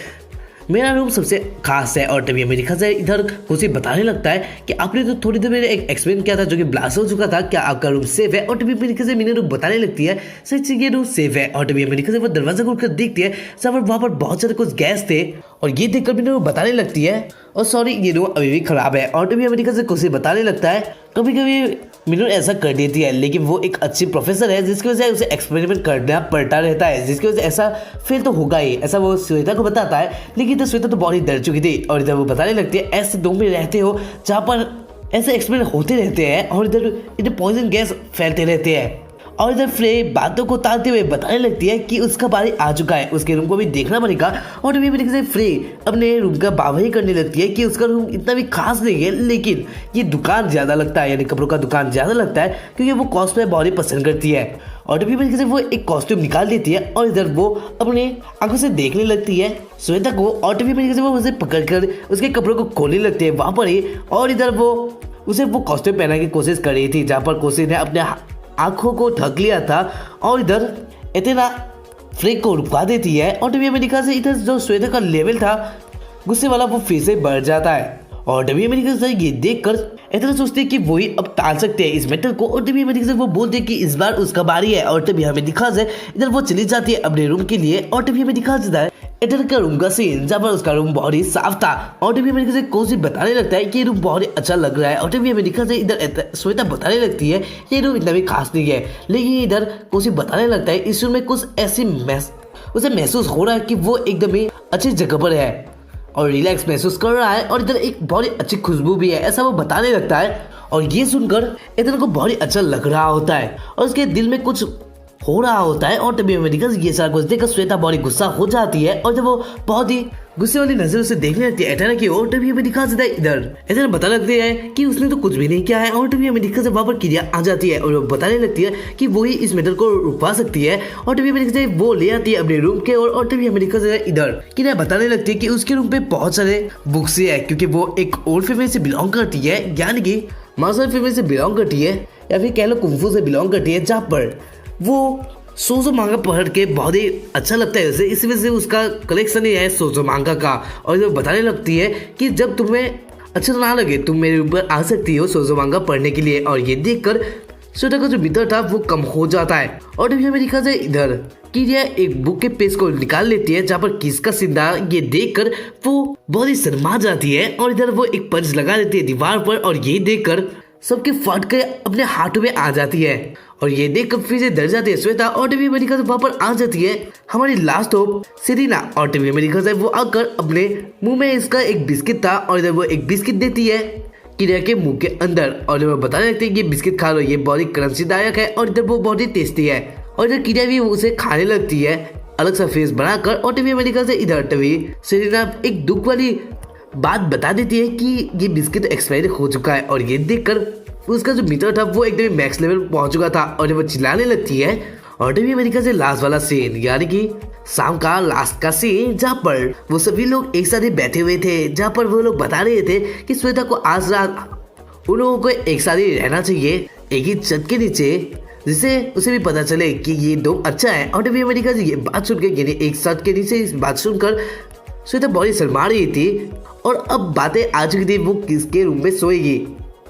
मेरा रूम सबसे खास है। और तभी अमेरिका से इधर कुछ बताने लगता है कि आपने तो थोड़ी देर पहले एक एक्सप्लेन किया था जो कि ब्लास्ट हो चुका था, क्या आपका रूम सेफ है। और तभी अमेरिका से मिनोरू बताने लगती है सच ये रूम सेफ है। और तभी अमेरिका से वो दरवाजा खोलकर देखती है, वहाँ पर बहुत सारे कुछ गैस थे। और ये देखकर मिनोरू बताने लगती है, और सॉरी ये रूम अभी भी खराब है। और तभी अमेरिका से कुछ बताने लगता है, कभी कभी मिनोरू ऐसा कर देती है, लेकिन वो एक अच्छी प्रोफेसर है जिसकी वजह से उसे एक्सपेरिमेंट करना पड़ता रहता है, जिसकी वजह से ऐसा फेल तो होगा ही, ऐसा वो श्वेता को बताता है। लेकिन तो श्वेता तो बहुत ही डर चुकी थी। और इधर वो बताने लगती है, ऐसे डोम में रहते हो जहाँ पर ऐसे एक्सपेरिमेंट होते रहते हैं और इधर पॉइजन गैस फैलते रहते हैं। और इधर फ्रे बातों को टालते हुए बताने लगती है कि उसका बारी आ चुका है, उसके रूम को भी देखना पड़ेगा। और तभी अमेरिका से फ्रे अपने रूम का बावही करने लगती है कि उसका रूम इतना भी खास नहीं है, लेकिन ये दुकान ज़्यादा लगता है, यानी कपड़ों का दुकान ज़्यादा लगता है, क्योंकि वो कॉस्प्ले बहुत ही पसंद करती है। और तभी अमेरिका से वो एक कॉस्ट्यूम निकाल देती है और इधर वो अपने आंखों से देखने लगती है श्वेता को। और तभी अमेरिका से वो उसे पकड़कर उसके कपड़ों को खोलने लगती है वहाँ पर ही। और इधर वो उसे वो कॉस्ट्यूम पहनाने की कोशिश कर रही थी, जहाँ पर कोशिश ने अपने आंखों को ढक लिया था। और इधर इतना फ्रेक को रुकवा देती है। और तभी अमेरिका से इधर जो श्वेता का लेवल था गुस्से वाला वो फिर से बढ़ जाता है। और तभी अमेरिका से ये देखकर इतना सोचते हैं कि वही अब टाल सकते हैं इस मैटर को। और तभी अमेरिका से वो बोलते हैं कि इस बार उसका बारी है। और तभी हमें दिखा जाए इधर वो चली जाती है अपने रूम के लिए। और तभी हमें दिखा जाता है इधर का रूम का सीन, जहाँ पर उसका रूम बहुत ही साफ था। और तभी अमेरिका से कोशिश बताने लगता है कि ये रूम बहुत ही अच्छा लग रहा है। और तभी अमेरिका से इधर श्वेता बताने लगती है ये रूम इतना भी खास नहीं है, लेकिन इधर कोशिश बताने लगता है इस रूम में कुछ ऐसी उसे महसूस हो रहा है कि वो एकदम ही अच्छी जगह पर है और रिलैक्स महसूस कर रहा है। और इधर एक बहुत ही अच्छी खुशबू भी है, ऐसा वो बताने लगता है। और ये सुनकर इधर को बहुत ही अच्छा लग रहा होता है और उसके दिल में कुछ हो रहा होता है। और तभी अमेरिका ये सारा कुछ देखकर श्वेता बहुत ही गुस्सा हो जाती है। और जब वो बहुत ही गुस्से वाली नजरों से देखने लगती है एटाना की ओर, तभी अमेरिका से इधर बता लगते हैं कि उसने तो कुछ भी नहीं किया है। और तभी अमेरिका से वहाँ पर क्रिया आ जाती है और वो बताने लगती है कि वही इस मैटर को रुकवा सकती है। और तभी अमेरिका से वो ले आती है अपने रूम के ओर। और तभी अमेरिका से इधर क्रिया बताने लगती है कि उसके रूम पे बहुत सारे बुक्स है, क्योंकि वो एक ओल्ड फैमिली से बिलोंग करती है, यानी कि मार्शल फैमिली से बिलोंग करती है, या फिर कह लो कुंफू से बिलोंग करती है, जहाँ पर वो सोजो मांगा पढ़ के बहुत ही अच्छा लगता है उसे, इसी वजह से उसका कलेक्शन ही है सोजो मांगा का। और जो बताने लगती है कि जब तुम्हें अच्छा ना लगे तुम मेरे ऊपर आ सकती हो सोजो मांगा पढ़ने के लिए। और ये देखकर श्वेता का जो भीतर था वो कम हो जाता है। और तभी अमेरिका से इधर किरिया एक बुक के पेज को निकाल लेती है, जहाँ पर किसका सिंदा ये देखकर वो बहुत ही शर्मा जाती है। और इधर वो एक पंच लगा देती है दीवार पर। और ये देखकर सबके फट के अपने हाथों में आ जाती है। और ये देखकर फिर से डर जाती है श्वेता। और तभी अमेरिका से वहाँ पर आ जाती है हमारी लास्ट होप सेरेना। और तभी अमेरिका से वो आकर अपने मुंह में इसका एक बिस्किट था और इधर वो एक बिस्किट देती है किरिया के मुंह के अंदर। और जब वो बताने लगती है कि ये बिस्किट खा लो, ये बहुत ही क्रंचीदायक है और इधर वो बहुत ही टेस्टी है। और इधर किरिया भी उसे खाने लगती है अलग सा फेस बनाकर। और तभी अमेरिका से इधर तभी सेरेना एक दुख वाली बात बता देती है कि ये बिस्किट एक्सपायर हो चुका है। और ये देखकर उसका जो मीटर था वो एकदम मैक्स लेवल पहुंच चुका था और जब वो चिल्लाने लगती है। और तभी अमेरिका से लास्ट वाला सीन, यानी कि शाम का लास्ट का सीन, जहाँ पर वो सभी लोग एक साथ ही बैठे हुए थे, जहाँ पर वो लोग बता रहे थे कि श्वेता को आज रात उन लोगों को एक साथ ही रहना चाहिए एक ही छत के नीचे, जिससे उसे भी पता चले कि ये दो अच्छा है। और तभी अमेरिका से ये बात सुनकर, यानी एक छत के नीचे इस बात सुनकर श्वेता बहुत ही शर्मा रही थी। और अब बातें आ चुकी थी वो किसके रूम में सोएगी।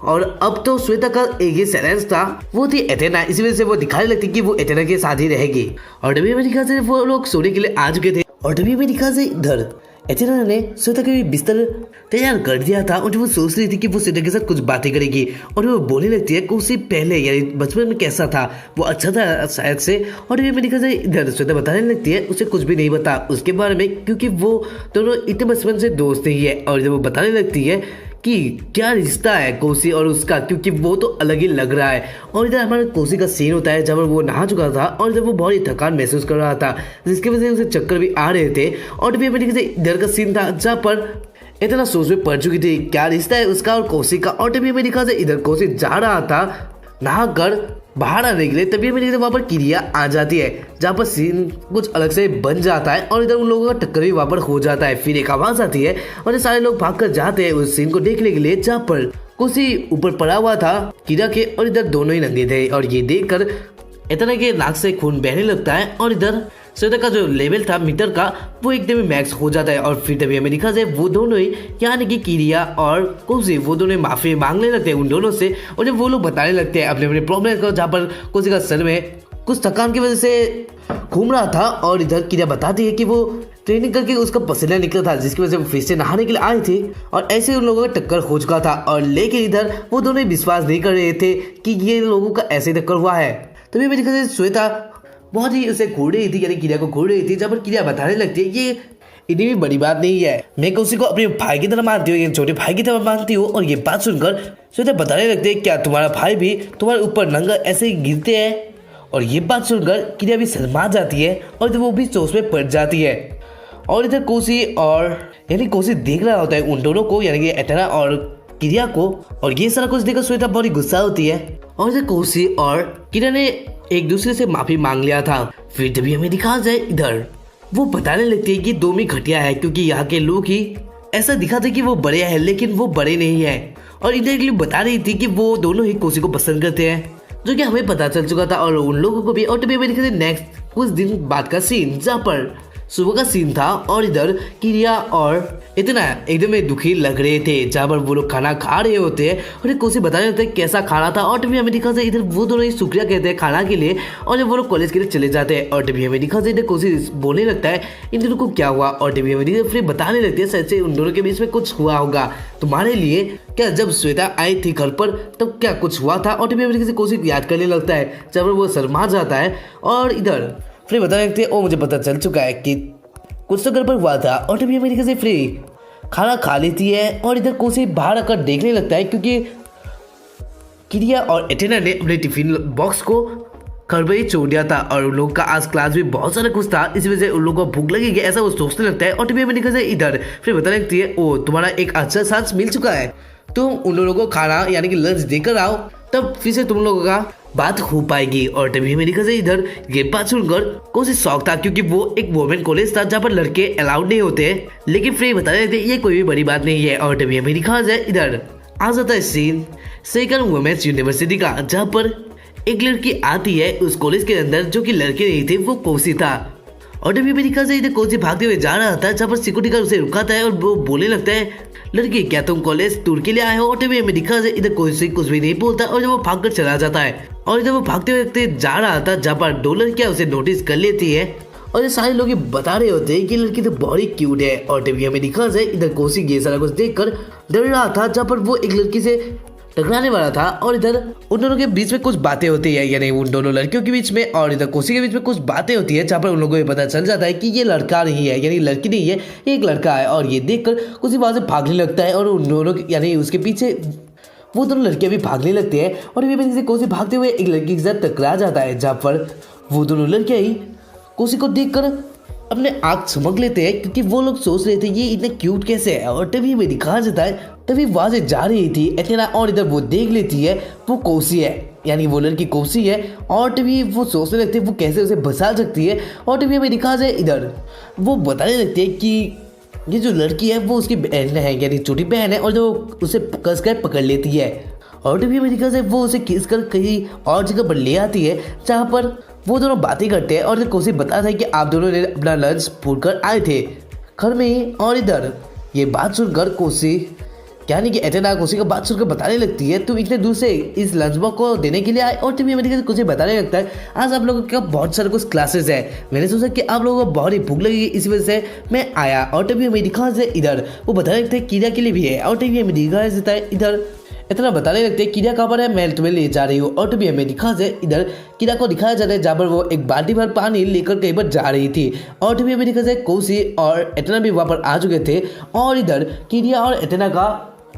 और अब तो श्वेता का एक ही सेलेंस था, वो थी एथेना, इसी वजह से वो दिखाने लगती कि वो एथेना के साथ ही रहेगी। और तभी अमेरिका से वो लोग सोने के लिए आ चुके थे। और तभी अमेरिका से इधर एथेना ने श्वेता का भी बिस्तर तैयार कर दिया था। और वो सोच रही थी कि वो श्वेता के साथ कुछ बातें करेगी। और वो बोलने लगती है कि उसे पहले यानी बचपन में कैसा था, वो अच्छा था शायद से। और तभी अमेरिका से इधर श्वेता बताने लगती है उसे कुछ भी नहीं पता उसके बारे में, क्योंकि वो दोनों इतने बचपन से दोस्त नहीं है। और जब वो बताने लगती है कि क्या रिश्ता है कोसी और उसका, क्योंकि वो तो अलग ही लग रहा है। और इधर हमारे कोसी का सीन होता है जब वो नहा चुका था और जब वो बहुत ही थकान महसूस कर रहा था, जिसकी वजह से उसे चक्कर भी आ रहे थे। और तभी अमेरिका से इधर का सीन था जहाँ पर इतना सोच में पड़ चुकी थी क्या रिश्ता है उसका और कौशिक का। और तभी हमें दिखा से इधर कौशिक जा रहा था नहा कर बाहर आने के लिए, तभी हमें वहाँ पर क्रिया आ जाती है जहाँ पर सीन कुछ अलग से बन जाता है और इधर उन लोगों का टक्कर भी वहाँ पर हो जाता है। फिर एक आवाज आती है और ये सारे लोग भाग कर जाते हैं उस सीन को देखने के लिए जहाँ पर कौशिक ऊपर पड़ा हुआ था कीड़ा के और इधर दोनों ही नंगे थे। और ये देख कर इतना के नाक से खून बहने लगता है और इधर श्वेता का जो लेवल था मीटर का वो एकदम मैक्स हो जाता है। और फिर तभी हमें दिखा जाए वो दोनों ही यानी कि किरिया और कौशिक वो दोनों माफी मांगने लगते हैं उन दोनों से। और जब वो लोग बताने लगते हैं अपने अपने प्रॉब्लम को, जहाँ पर कौशिक का सर में कुछ थकान की वजह से घूम रहा था और इधर किरिया बताती है कि वो ट्रेनिंग करके उसका पसीना निकला था जिसकी वजह से वो फिर से नहाने के लिए आए थे और ऐसे उन लोगों का टक्कर हो चुका था। और लेकिन इधर वो दोनों ही विश्वास नहीं कर रहे थे कि ये लोगों का ऐसे टक्कर हुआ है। तभी हमें दिखा श्वेता बहुत ही उसे घूर रही थी यानी किरिया को घूर रही थी, जब पर किरिया बताने लगती है ये इतनी भी बड़ी बात नहीं है, मैं कौशिक को अपने भाई की तरह मानती हूँ, छोटे भाई की तरह मानती हूँ। और ये बात सुनकर श्वेता बताने लगती है क्या तुम्हारा भाई भी तुम्हारे ऊपर नंगा ऐसे ही गिरते हैं। और ये बात सुनकर किरिया भी शर्मा जाती है और इधर वो भी सोच में पड़ जाती है। और इधर कौशिक और यानी कौशिक देख रहा होता है उन दोनों को यानी कि एटेना और किरिया को। और ये सारा कुछ देखकर श्वेता बहुत ही गुस्सा होती है। और इधर कौशिक और किरिया ने एक दूसरे से माफी मांग लिया था। फिर तभी हमें दिखा जाए इधर वो बताने लगती है कि दो में घटिया है क्योंकि यहाँ के लोग ही ऐसा दिखाते कि वो बड़े हैं लेकिन वो बड़े नहीं है। और इधर के लिए बता रही थी कि वो दोनों ही कौशिक को पसंद करते हैं जो कि हमें पता चल चुका था और उन लोगों को भी। और तभी हमें दिखा नेक्स्ट कुछ दिन बाद का सीन जहाँ पर सुबह का सीन था और इधर किरिया और इतना एकदम दुखी लग रहे थे जहाँ पर वो लोग खाना खा रहे होते हैं और कौशिक बताने लगते हैं कैसा खाना था। और तभी हमें दिखा इधर वो दोनों ही शुक्रिया कहते हैं खाना के लिए और जब वो लोग कॉलेज के लिए चले जाते हैं। और तभी हमें दिखा इधर कौशिक बोलने लगता है इन दोनों को क्या हुआ। और तभी हमें दिखा फिर बताने लगती है सच से उन दोनों के बीच में कुछ हुआ होगा तुम्हारे लिए क्या, जब श्वेता आई थी घर पर तब क्या कुछ हुआ था। और तभी हमें कौशिक याद करने लगता है जब वो शर्मा जाता है। और इधर फिर बताने लगते हैं ओ मुझे पता चल चुका है कि कुछ तो गड़बड़ हुआ था। और तभी अमेरिका से फ्री खाना खा लेती है और इधर कौशिक बाहर आकर देखने लगता है क्योंकि किरिया और एटेना ने अपने टिफिन बॉक्स को घर पर ही छोड़ दिया था और उन लोग का आज क्लास में बहुत सारा कुछ था, इस वजह से उन लोगों को भूख लगेगी ऐसा वो सोचने लगता है। और तभी अमेरिका से इधर फिर बताने लगती है ओ तुम्हारा एक अच्छा सांस मिल चुका है, तुम उन लोगों को खाना यानी कि लंच देकर आओ तब फिर से तुम लोगों का बात हो पाएगी। और तभी अमेरिका से इधर ये बात सुनकर कौशिक शौक था क्योंकि वो एक वुमेन कॉलेज था जहाँ पर लड़के अलाउड नहीं होते, लेकिन फिर बता रहे थे ये कोई भी बड़ी बात नहीं है। और तभी अमेरिका से इधर आ जाता है सीन सेकंड वुमेन्स यूनिवर्सिटी का जहाँ पर एक लड़की आती है उस कॉलेज के अंदर जो कि लड़के नहीं थे वो कौशिक था। और तभी अमेरिका से इधर कौशिक भागते हुए जा रहा था जहाँ पर सिक्योरिटी गार्ड उसे रुकाता है और वो बोलने लगता है लड़की क्या तुम कॉलेज टूर के लिए आए हो। और तभी अमेरिका से इधर कौशिक कुछ भी नहीं बोलता और जब वो भागकर चला जाता है और इधर वो भागते हुए जा रहा था जहाँ पर दो लड़कियां उसे नोटिस कर लेती है और ये सारे लोग बता रहे होते हैं कि लड़की तो बहुत ही क्यूट है। और तभी अमेरिका से इधर कौशिक ये सारा कुछ देखकर डर रहा था जहाँ पर वो एक लड़की से टकराने वाला था और इधर उन दोनों के बीच में कुछ बातें होती है यानी उन दोनों लड़कियों के बीच में और इधर कौशिक के बीच में कुछ बातें होती है जहाँ पर उन लोगों को पता चल जाता है कि ये लड़का नहीं है यानी लड़की नहीं है एक लड़का है। और ये देखकर कौशिक वहां से भागने लगता है और उन दोनों यानी उसके पीछे वो दोनों लड़कियां भी भागने लगते हैं। और ये कौशिक भागते हुए एक लड़की के साथ टकरा जाता है जहाँ पर वो दोनों लड़कियां ही कौशिक को देखकर अपने आँख चमक लेते हैं क्योंकि वो लोग सोच रहे थे ये इतने क्यूट कैसे है। और तभी हमें दिखा जाता है तभी वहां से जा रही थी एथेना और इधर वो देख लेती है वो कौशिक है यानी वो लड़की कौशिक है। और तभी वो सोचने लगती है वो कैसे उसे बचा सकती है। और तभी हमें दिखा जाए इधर वो बताने लगती है कि ये जो लड़की है वो उसकी बहन है यानी छोटी बहन है और जो उसे कस कर पकड़ लेती है। और तभी हमें दिखा जाए वो उसे खींच कर कहीं और जगह पर ले आती है जहाँ पर वो दोनों बातें करते हैं। और कौशिक बताता है कि आप दोनों ने अपना लंच भूल कर आए थे घर में ही। और इधर ये बात सुनकर कौशिक यानी कि एटेना कौशिक का बात सुनकर बताने लगती है तुम इतने दूर से इस लंच बॉक्स को देने के लिए आए। और तभी अमेरिका से कौशिक बताने लगता है आज आप लोगों का बहुत सारे कुछ क्लासेस है, मैंने सोचा कि आप लोगों को बहुत ही भूख लगेगी इसी वजह से मैं आया। और तभी अमेरिका से इधर वो बताने लगते हैं कीड़ा के लिए भी है। और तभी अमेरिका से इधर इतना बताने लगते हैं कीड़ा कहाँ पर है मैं तुम्हें ले जा रही हूँ। और तभी हमें दिखा से इधर कीड़ा को दिखाया जाता है जहाँ पर वो एक बाल्टी भर पानी लेकर कहीं पर जा रही थी। और तभी हमें दिखा से कौशिक और एटेना भी वहाँ पर आ चुके थे और इधर कीड़ा और एटेना का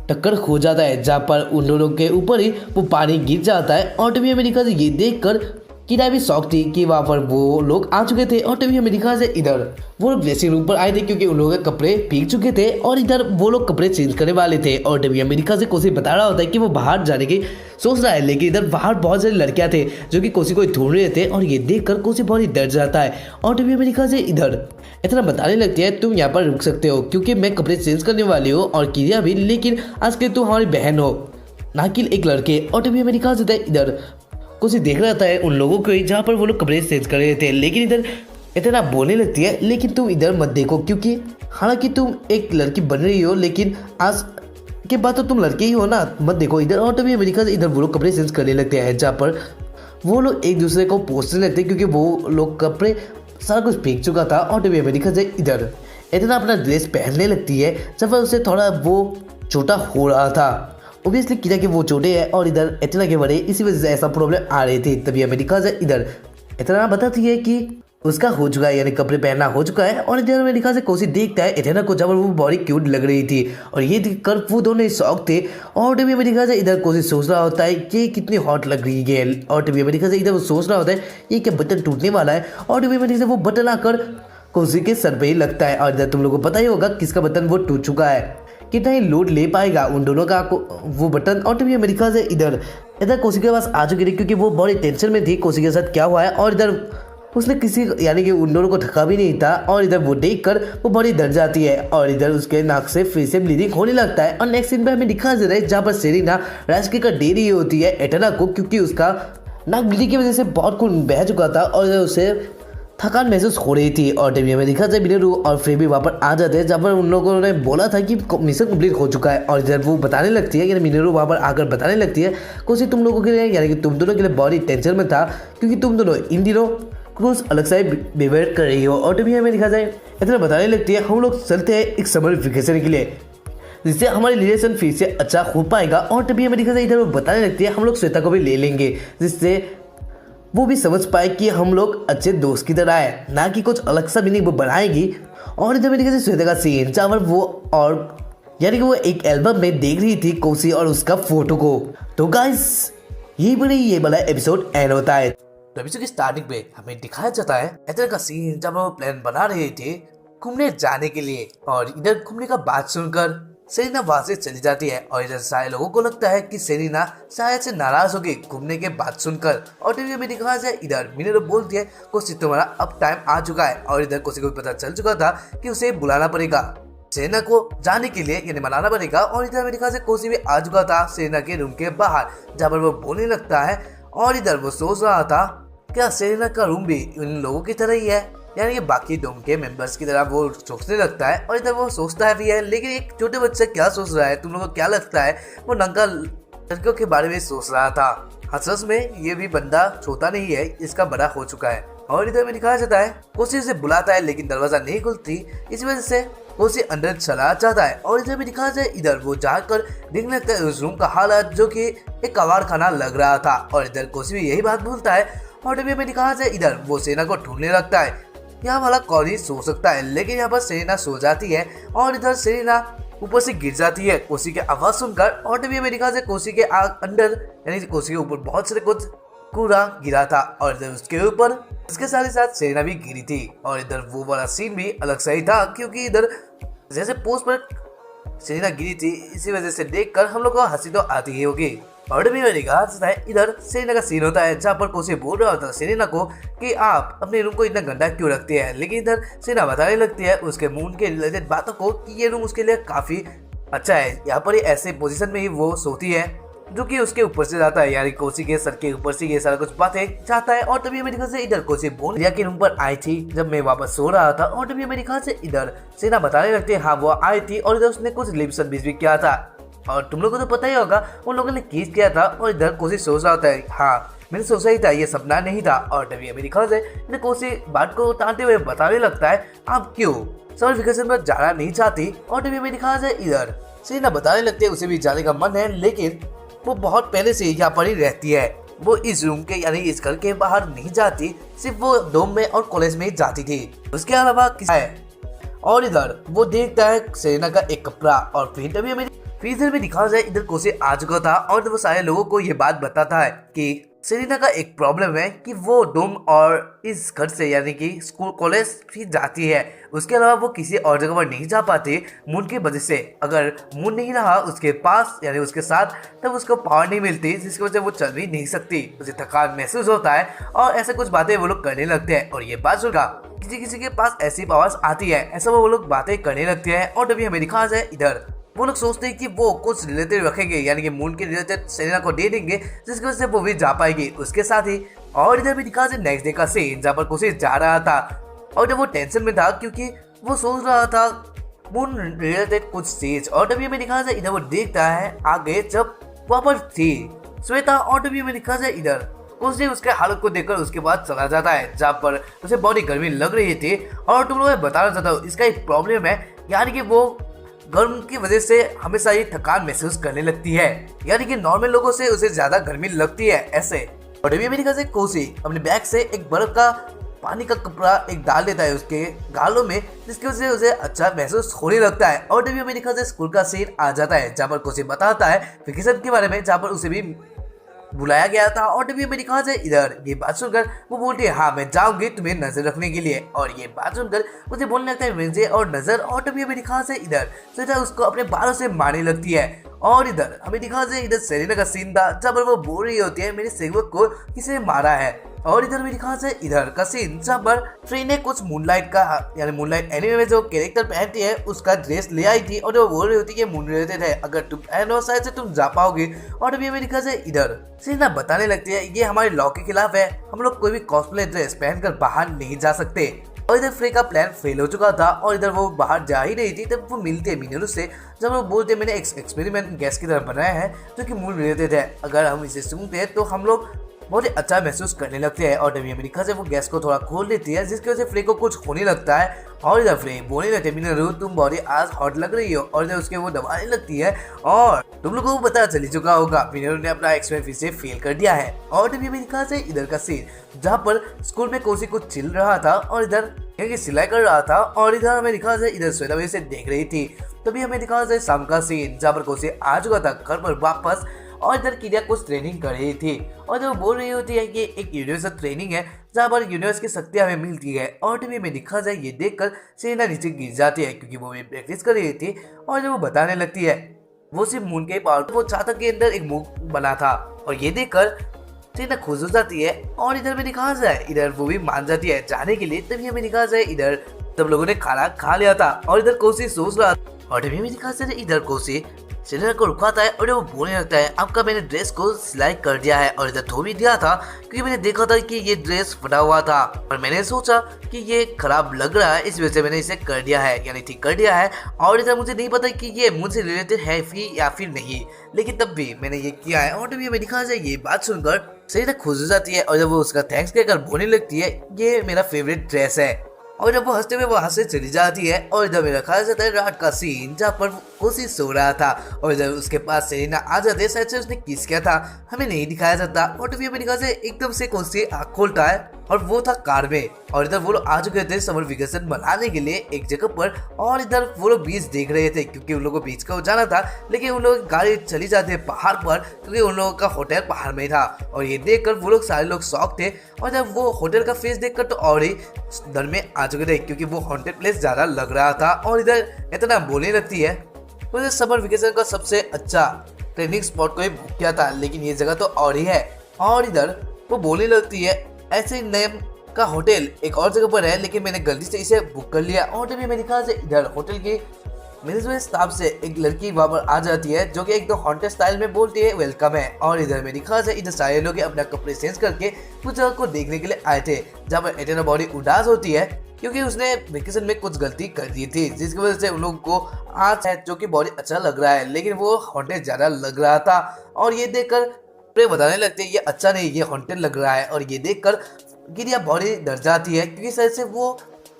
टक्कर हो जाता है जहाँ पर उन दोनों के ऊपर ही वो पानी गिर जाता है। और तभी हमें दिखा से ये देख कर किरा भी शौक थी कि वहाँ पर वो लोग आ चुके थे और तभी अमेरिका से इधर वो लोग ड्रेसिंग रूम पर आए थे क्योंकि उन लोगों के कपड़े भीग चुके थे और इधर वो लोग कपड़े चेंज करने वाले थे। और तभी अमेरिका से कोसी बता रहा होता है कि वो बाहर जाने की सोच रहा है, लेकिन इधर बाहर बहुत सारी लड़कियां थे जो कि कोसी को ढूंढ रहे थे और ये देखकर कोसी बहुत ही डर जाता है। और तभी अमेरिका से इधर इतना बताने लगती है तुम यहाँ पर रुक सकते हो क्योंकि मैं कपड़े चेंज करने वाली हूँ और किरिया भी, लेकिन आज के तुम हमारी बहन हो ना कि एक लड़के। और तभी अमेरिका से इधर कुछ देख रहा था उन लोगों को जहाँ पर वो लोग कपड़े चेंज कर रहे थे, लेकिन इधर इतना बोलने लगती है लेकिन तुम इधर मत देखो क्योंकि हालांकि तुम एक लड़की बन रही हो लेकिन आज के बाद तो तुम लड़के ही हो ना, मत देखो इधर। और तभी अमेरिका से इधर वो लोग कपड़े चेंज करने लगते हैं जहाँ पर वो लोग एक दूसरे को पोसने लगते हैं क्योंकि वो लोग कपड़े सारा कुछ फेंक चुका था। और तभी अमेरिका से इधर इतना अपना ड्रेस पहनने लगती है जब उसे थोड़ा वो छोटा हो रहा था। ओबियसली किरा के वो छोटे हैं और इधर इतना के बड़े, इसी वजह से ऐसा प्रॉब्लम आ रही थी। तभी अमेरिका से इधर इतना बताती है कि उसका हो चुका है, यानी कपड़े पहनना हो चुका है। और इधर अमेरिका से कोसी देखता है इतना को जब वो बड़ी क्यूट लग रही थी और ये देखकर वो दोनों शौक थे। और तभी अमेरिका से इधर कोसी सोच रहा होता है ये कितनी हॉट लग रही है। और तभी अमेरिका से इधर वो सोच रहा होता है ये क्या बटन टूटने वाला है। और तभी अमेरिका से वो बटन आकर कोसी के सर पे ही लगता है। और इधर तुम लोगों को पता ही होगा किसका बटन वो टूट चुका है, कितना ही लोड ले पाएगा उन दोनों का वो बटन। और तभी अमेरिका से इधर कोसी के पास आ चुकी थी क्योंकि वो बड़ी टेंशन में थी कोसी के साथ क्या हुआ है। और इधर उसने किसी यानी कि उन दोनों को थका भी नहीं था। और इधर वो देखकर वो बड़ी डर जाती है और इधर उसके नाक से फिर से ब्लीडिंग होने लगता है। और नेक्स्ट सीन पे हमें दिखा जा रहा है जहाँ पर सेरेना रेस्क्यू कर दे रही होती है एटना को क्योंकि उसका नाक ब्लीडिंग की वजह से बहुत खून बह चुका था और उसे थकान महसूस हो रही थी। और तभी हमें दिखा जाए मिनरू और फिर भी वहाँ पर आ जाते हैं जहाँ पर उन लोगों ने बोला था कि मिशन कंप्लीट हो चुका है। और इधर वो बताने लगती है, यानी मिनरू वहाँ पर आकर बताने लगती है कोसी तुम लोगों के लिए, यानी कि तुम दोनों के लिए बहुत ही टेंशन में था क्योंकि तुम दोनों इन दिनों कुछ अलग सा बिहेवियर कर रही हो। और तभी हमें दिखा जाए इतना बताने लगती है हम लोग चलते हैं एक समर वेकेशन के लिए जिससे हमारी रिलेशन फिर से अच्छा हो पाएगा। और तभी हमें दिखा जाए इधर वो बताने लगती है हम लोग श्वेता को भी ले लेंगे जिससे वो भी समझ पाए कि हम लोग अच्छे दोस्त की तरह है, ना कि कुछ अलग सा मीनिंग वो बनाएगी। और इधर मेरे श्वेता का सीन जहाँ पर वो और यानी कि वो एक एल्बम में देख रही थी कोसी और उसका फोटो को। तो गाइस ये वाला एपिसोड एंड होता है। तो एपिसोड की स्टार्टिंग पे हमें दिखाया जाता है इधर का सीन जब वो प्लान बना रहे थे घूमने जाने के लिए। और इधर घूमने का बात सुनकर सेरेना वहां से चली जाती है और इधर सारे लोगों को लगता है कि सेरेना शायद से नाराज होगी घूमने के बात सुनकर। और टीवी में दिखाया जाए इधर मिनरू बोलती है कोसी तुम्हारा अब टाइम आ चुका है। और इधर कोसी को भी पता चल चुका था कि उसे बुलाना पड़ेगा सेरेना को जाने के लिए, यानी मनाना पड़ेगा। और इधर अमेरिका से कोसी भी आ चुका था सेरेना के रूम के बाहर जहाँ पर वो बोलने लगता है। और इधर वो सोच रहा था क्या सेरेना का रूम भी इन लोगों की तरह ही है, यानी कि बाकी डोम के मेंबर्स की तरह वो सोचने लगता है। और इधर वो सोचता है भी है, लेकिन एक छोटे बच्चे क्या सोच रहा है, तुम लोगों को क्या लगता है? वो नंगा लड़कियों के बारे में सोच रहा था। हसरस में ये भी बंदा छोटा नहीं है, इसका बड़ा हो चुका है। और इधर में दिखाया जाता है कोसी उसे बुलाता है लेकिन दरवाजा नहीं खुलती, इस वजह से कोसी अंदर चला जाता है। और इधर में दिखाया जाए इधर वो जाकर देखने लगता है उस रूम का हालत जो कि एक कबाड़ खाना लग रहा था। और इधर कोसी भी यही बात बोलता है। और तभी हमें दिखाया जाए इधर वो सेना को ढूंढने लगता है, यहाँ वाला कौन ही सो सकता है, लेकिन यहाँ पर सेरेना सो जाती है। और इधर सेरेना ऊपर से गिर जाती है कोसी के आवाज सुनकर। और तभी हमें दिखाया जाए कोसी के अंदर यानी कोसी के ऊपर बहुत सारे कुछ कूड़ा गिरा था और इधर उसके ऊपर इसके साथ ही साथ सेरेना भी गिरी थी। और इधर वो वाला सीन भी अलग सा ही था क्योंकि इधर जैसे पोस्ट पर सेरेना गिरी थी, इसी वजह से देखकर हम लोग को हंसी तो आती ही होगी। और भी मैंने कहा इधर सेरेना का सीन होता है जहाँ पर कोसी बोल रहा होता है सेरेना को कि आप अपने रूम को इतना गंदा क्यों रखते हैं, लेकिन इधर सेरेना बताने लगती है उसके मून के रिलेटेड बातों को कि ये रूम उसके लिए काफी अच्छा है। यहाँ पर ऐसे पोजीशन में ही वो सोती है जो कि उसके ऊपर से जाता है, यानी कोसी के सर के ऊपर से ये सारा कुछ बातें चाहता है। और तभी अमेरिका से इधर कोसी बोल रिया के रूम पर आई थी जब मैं वापस सो रहा था। और तभी अमेरिका से इधर सेरेना बताने लगती है हाँ वो आई थी और इधर उसने कुछ लिप सर्विस भी किया था। और तुम लोगों को तो पता ही होगा उन लोगों ने किस किया था। और इधर कोसी सोच रहा होता है हाँ मैंने सोचा ही था, ये सपना नहीं था। और तभी अमेरिका से इधर कोसी बात को टालते हुए बताने लगता है आप क्यों समर वेकेशन पर जाना नहीं चाहती। और तभी अमेरिका से इधर सेरेना बताने लगते है उसे भी जाने का मन है, लेकिन वो बहुत पहले से यहाँ पर ही रहती है, वो इस रूम के यानी इस घर के बाहर नहीं जाती, सिर्फ वो डोम में और कॉलेज में ही जाती थी, उसके अलावा किस है। और इधर वो देखता है सेरेना का एक कपड़ा और फिर तभी हमें फ्रीजर में दिखाया जाए इधर कोसी आ चुका था। और वो सारे लोगों को ये बात बताता है कि सेलिना का एक प्रॉब्लम है कि वो डोम और इस घर से यानी कि स्कूल कॉलेज भी जाती है, उसके अलावा वो किसी और जगह पर नहीं जा पाती मून की वजह से। अगर मून नहीं रहा उसके पास यानी उसके साथ, तब उसको पावर नहीं मिलती, जिसकी वजह से वो चल भी नहीं सकती, उसे थकान महसूस होता है और ऐसे कुछ बातें वो लोग करने लगते हैं। और ये बात सुनकर किसी किसी के पास ऐसी पावर्स आती है, ऐसा वो लोग बातें करने लगते हैं। और तभी हमें दिखा जाए इधर वो लोग सोचते हैं कि वो कुछ रिलेटेड रखेंगे यानी कि मून के रिलेटेड सेलिना को दे देंगे, जिसकी वजह से वो भी जा पाएगी उसके साथ ही। और इधर भी दिखा जाए नेक्स्ट डे का सीन जहाँ पर कोशिश जा रहा था और जब वो टेंशन में था क्योंकि वो सोच रहा था मून रिलेटेड कुछ चीज। और तभी हमें दिखा जाए इधर वो देखता है आगे जब वहाँ पर थी श्वेता। और तभी हमें दिखा जाए इधर कुछ दिन उसके हालत को देखकर उसके बाद चला जाता है जहाँ पर उसे बहुत ही गर्मी लग रही थी। और तुम लोग बताना चाहता हूँ इसका एक प्रॉब्लम है, यानी कि वो गर्म की वजह से हमेशा ही थकान महसूस करने लगती है, यानी कि नॉर्मल लोगों से उसे ज्यादा गर्मी लगती है ऐसे। और अभी मेरी से कोसी अपने बैग से एक बर्फ का पानी का कपड़ा एक डाल देता है उसके गालों में, जिसकी वजह से उसे अच्छा महसूस होने लगता है। और तभी मेरी से स्कूल का सीन आ जाता है जहाँ पर कोसी बताता है वेकेशन के बारे में, जहाँ पर उसे भी बुलाया गया था। और तभी हमें दिखा जाए इधर ये बात सुनकर वो बोलती है हाँ मैं जाऊंगी तुम्हें नजर रखने के लिए। और ये बात सुनकर मुझे बोलने लगता है वेंजे और नजर। और तभी हमें दिखा जाए इधर श्वेता उसको अपने बालों से मारने लगती है। और इधर हमें दिखा जाए इधर सेलिना का सीन था जहाँ पर वो बोल रही होती है मेरे सेवक को किसी ने मारा है। और इधर भी दिखा जाए इधर का सीन जहाँ पर ट्री ने कुछ मूनलाइट का यानी मूनलाइट एनिमे में जो कैरेक्टर पहनती है उसका ड्रेस ले आई थी और वो बोल रही होती है मून रिलेटेड है, अगर तुम पहनो शायद से तुम जा पाओगे। और अभी हमें दिखा जाए इधर सेलिना बताने लगती है ये हमारे लॉ के खिलाफ है, हम लोग कोई भी कॉस्प्ले ड्रेस पहनकर बाहर नहीं जा सकते। और इधर फ्रे का प्लान फेल हो चुका था और इधर वो बाहर जा ही रही थी तब वो मिलते हैं मिनरू से, जब वो बोलते मैंने एक एक्सपेरिमेंट गैस की तरह बनाया है जो कि मून रिलेटेड है, अगर हम इसे सूंघते हैं तो हम लोग बहुत ही अच्छा महसूस करने लगते हैं। और तभी अमेरिका से वो गैस को थोड़ा खोल देती है जिसकी वजह से फ्रे को कुछ होने लगता है। और इधर फ्रे बोलने लगते मिनरू तुम बहुत ही आज हॉट लग रही हो। और इधर उसके वो दबाने लगती है और तुम लोगों को पता चल चुका होगा मिनरू ने अपना एक्सपेरिमेंट फिर से फेल कर दिया है। और तभी अमेरिका से इधर का सीन जहाँ पर स्कूल में कोसी कुछ चिल रहा था और इधर सिलाई कर रहा था। और इधर हमें दिखा जाए इधर श्वेता से देख रही थी। तभी हमें दिखा जाए शाम का सीन जहाँ पर कोसी आ चुका था घर पर वापस और इधर किरिया कुछ ट्रेनिंग कर रही थी। और जो बोल रही होती है कि एक यूनिवर्सल ट्रेनिंग है जहाँ पर यूनिवर्स की शक्तियाँ हमें मिलती है। और टीवी में दिखा जाए ये देखकर सेलिना नीचे गिर जाती है क्योंकि वो भी प्रैक्टिस कर रही थी। और जब वो बताने लगती है वो सिर्फ मून के पावर वो छाता के अंदर एक मुंह बना था और ये देखकर सेलिना खुश हो जाती है। और इधर में दिखा जाए इधर वो भी मान जाती है जाने के लिए। तभी हमें दिखा जाए इधर सब लोगों ने खाना खा लिया था और इधर कोसी सोच रहा था। और तभी हमें दिखा जाए इधर कोसी सेलिना को रुकाता है और वो बोलने लगता है आपका मैंने ड्रेस को सिलाई कर दिया है और इधर धो भी दिया था क्योंकि मैंने देखा था कि ये ड्रेस फटा हुआ था और मैंने सोचा कि ये खराब लग रहा है इस वजह से मैंने इसे कर दिया है यानी ठीक कर दिया है। और इधर मुझे नहीं पता कि ये मुझसे रिलेटेड है फिर या फिर नहीं, लेकिन तब भी मैंने ये किया है। और तभी हमें दिखा जाए ये बात सुनकर सेलिना खुश हो जाती है और जब वो उसका थैंक्स कहकर बोलने लगती है ये मेरा फेवरेट ड्रेस है। और जब वो हंसते हुए वहां से चली जाती है और इधर में रखा जाता है रात का सीन जहाँ पर कोसी सो रहा था और इधर उसके पास सेलिना आ जाते है, शायद से उसने किस किया था हमें नहीं दिखाया जाता। और तभी हमें दिखा एकदम से कोसी आँख खोलता है और वो था कार में। और इधर वो लोग आ चुके थे समर वेकेशन मनाने के लिए एक जगह पर। और इधर वो लोग बीच देख रहे थे क्योंकि उन लोगों को बीच को जाना था, लेकिन उन लोग गाड़ी चली जाती है पहाड़ पर क्योंकि उन लोगों का होटल पहाड़ में था। और ये देखकर वो लोग सारे लोग शॉक थे और जब वो होटल का फेस देखकर तो और ही डर में आ चुके थे क्योंकि वो हॉन्टेड प्लेस ज्यादा लग रहा था। और इधर इतना बोलने लगती है मुझे समर वेकेशन का सबसे अच्छा ट्रेनिंग स्पॉट को ही बुक किया था, लेकिन ये जगह तो और ही है। और इधर वो बोलने लगती है ऐसे नेम का होटल एक और जगह पर है लेकिन मैंने गलती से इसे बुक कर लिया। और तभी मैंने कहा इधर होटल की मैनेजमेंट स्टाफ से एक लड़की वहाँ पर आ जाती है जो कि एकदम हॉन्टेड स्टाइल में बोलती है वेलकम है। और इधर में दिखा जाए इधर सारे लोग अपना कपड़े चेंज करके कुछ जगह को देखने के लिए आए थे जहाँ पर एटेना बॉडी उदास होती है क्योंकि उसने वेकेशन में कुछ गलती कर दी थी जिसकी वजह से उन लोगों को आज है जो कि बॉडी अच्छा लग रहा है लेकिन वो हॉन्टेड ज्यादा लग रहा था। और ये देखकर प्रे बताने लगते हैं ये अच्छा नहीं ये हॉन्टेड लग रहा है। और ये देखकर गिरिया बॉडी डर जाती है क्योंकि शायद से वो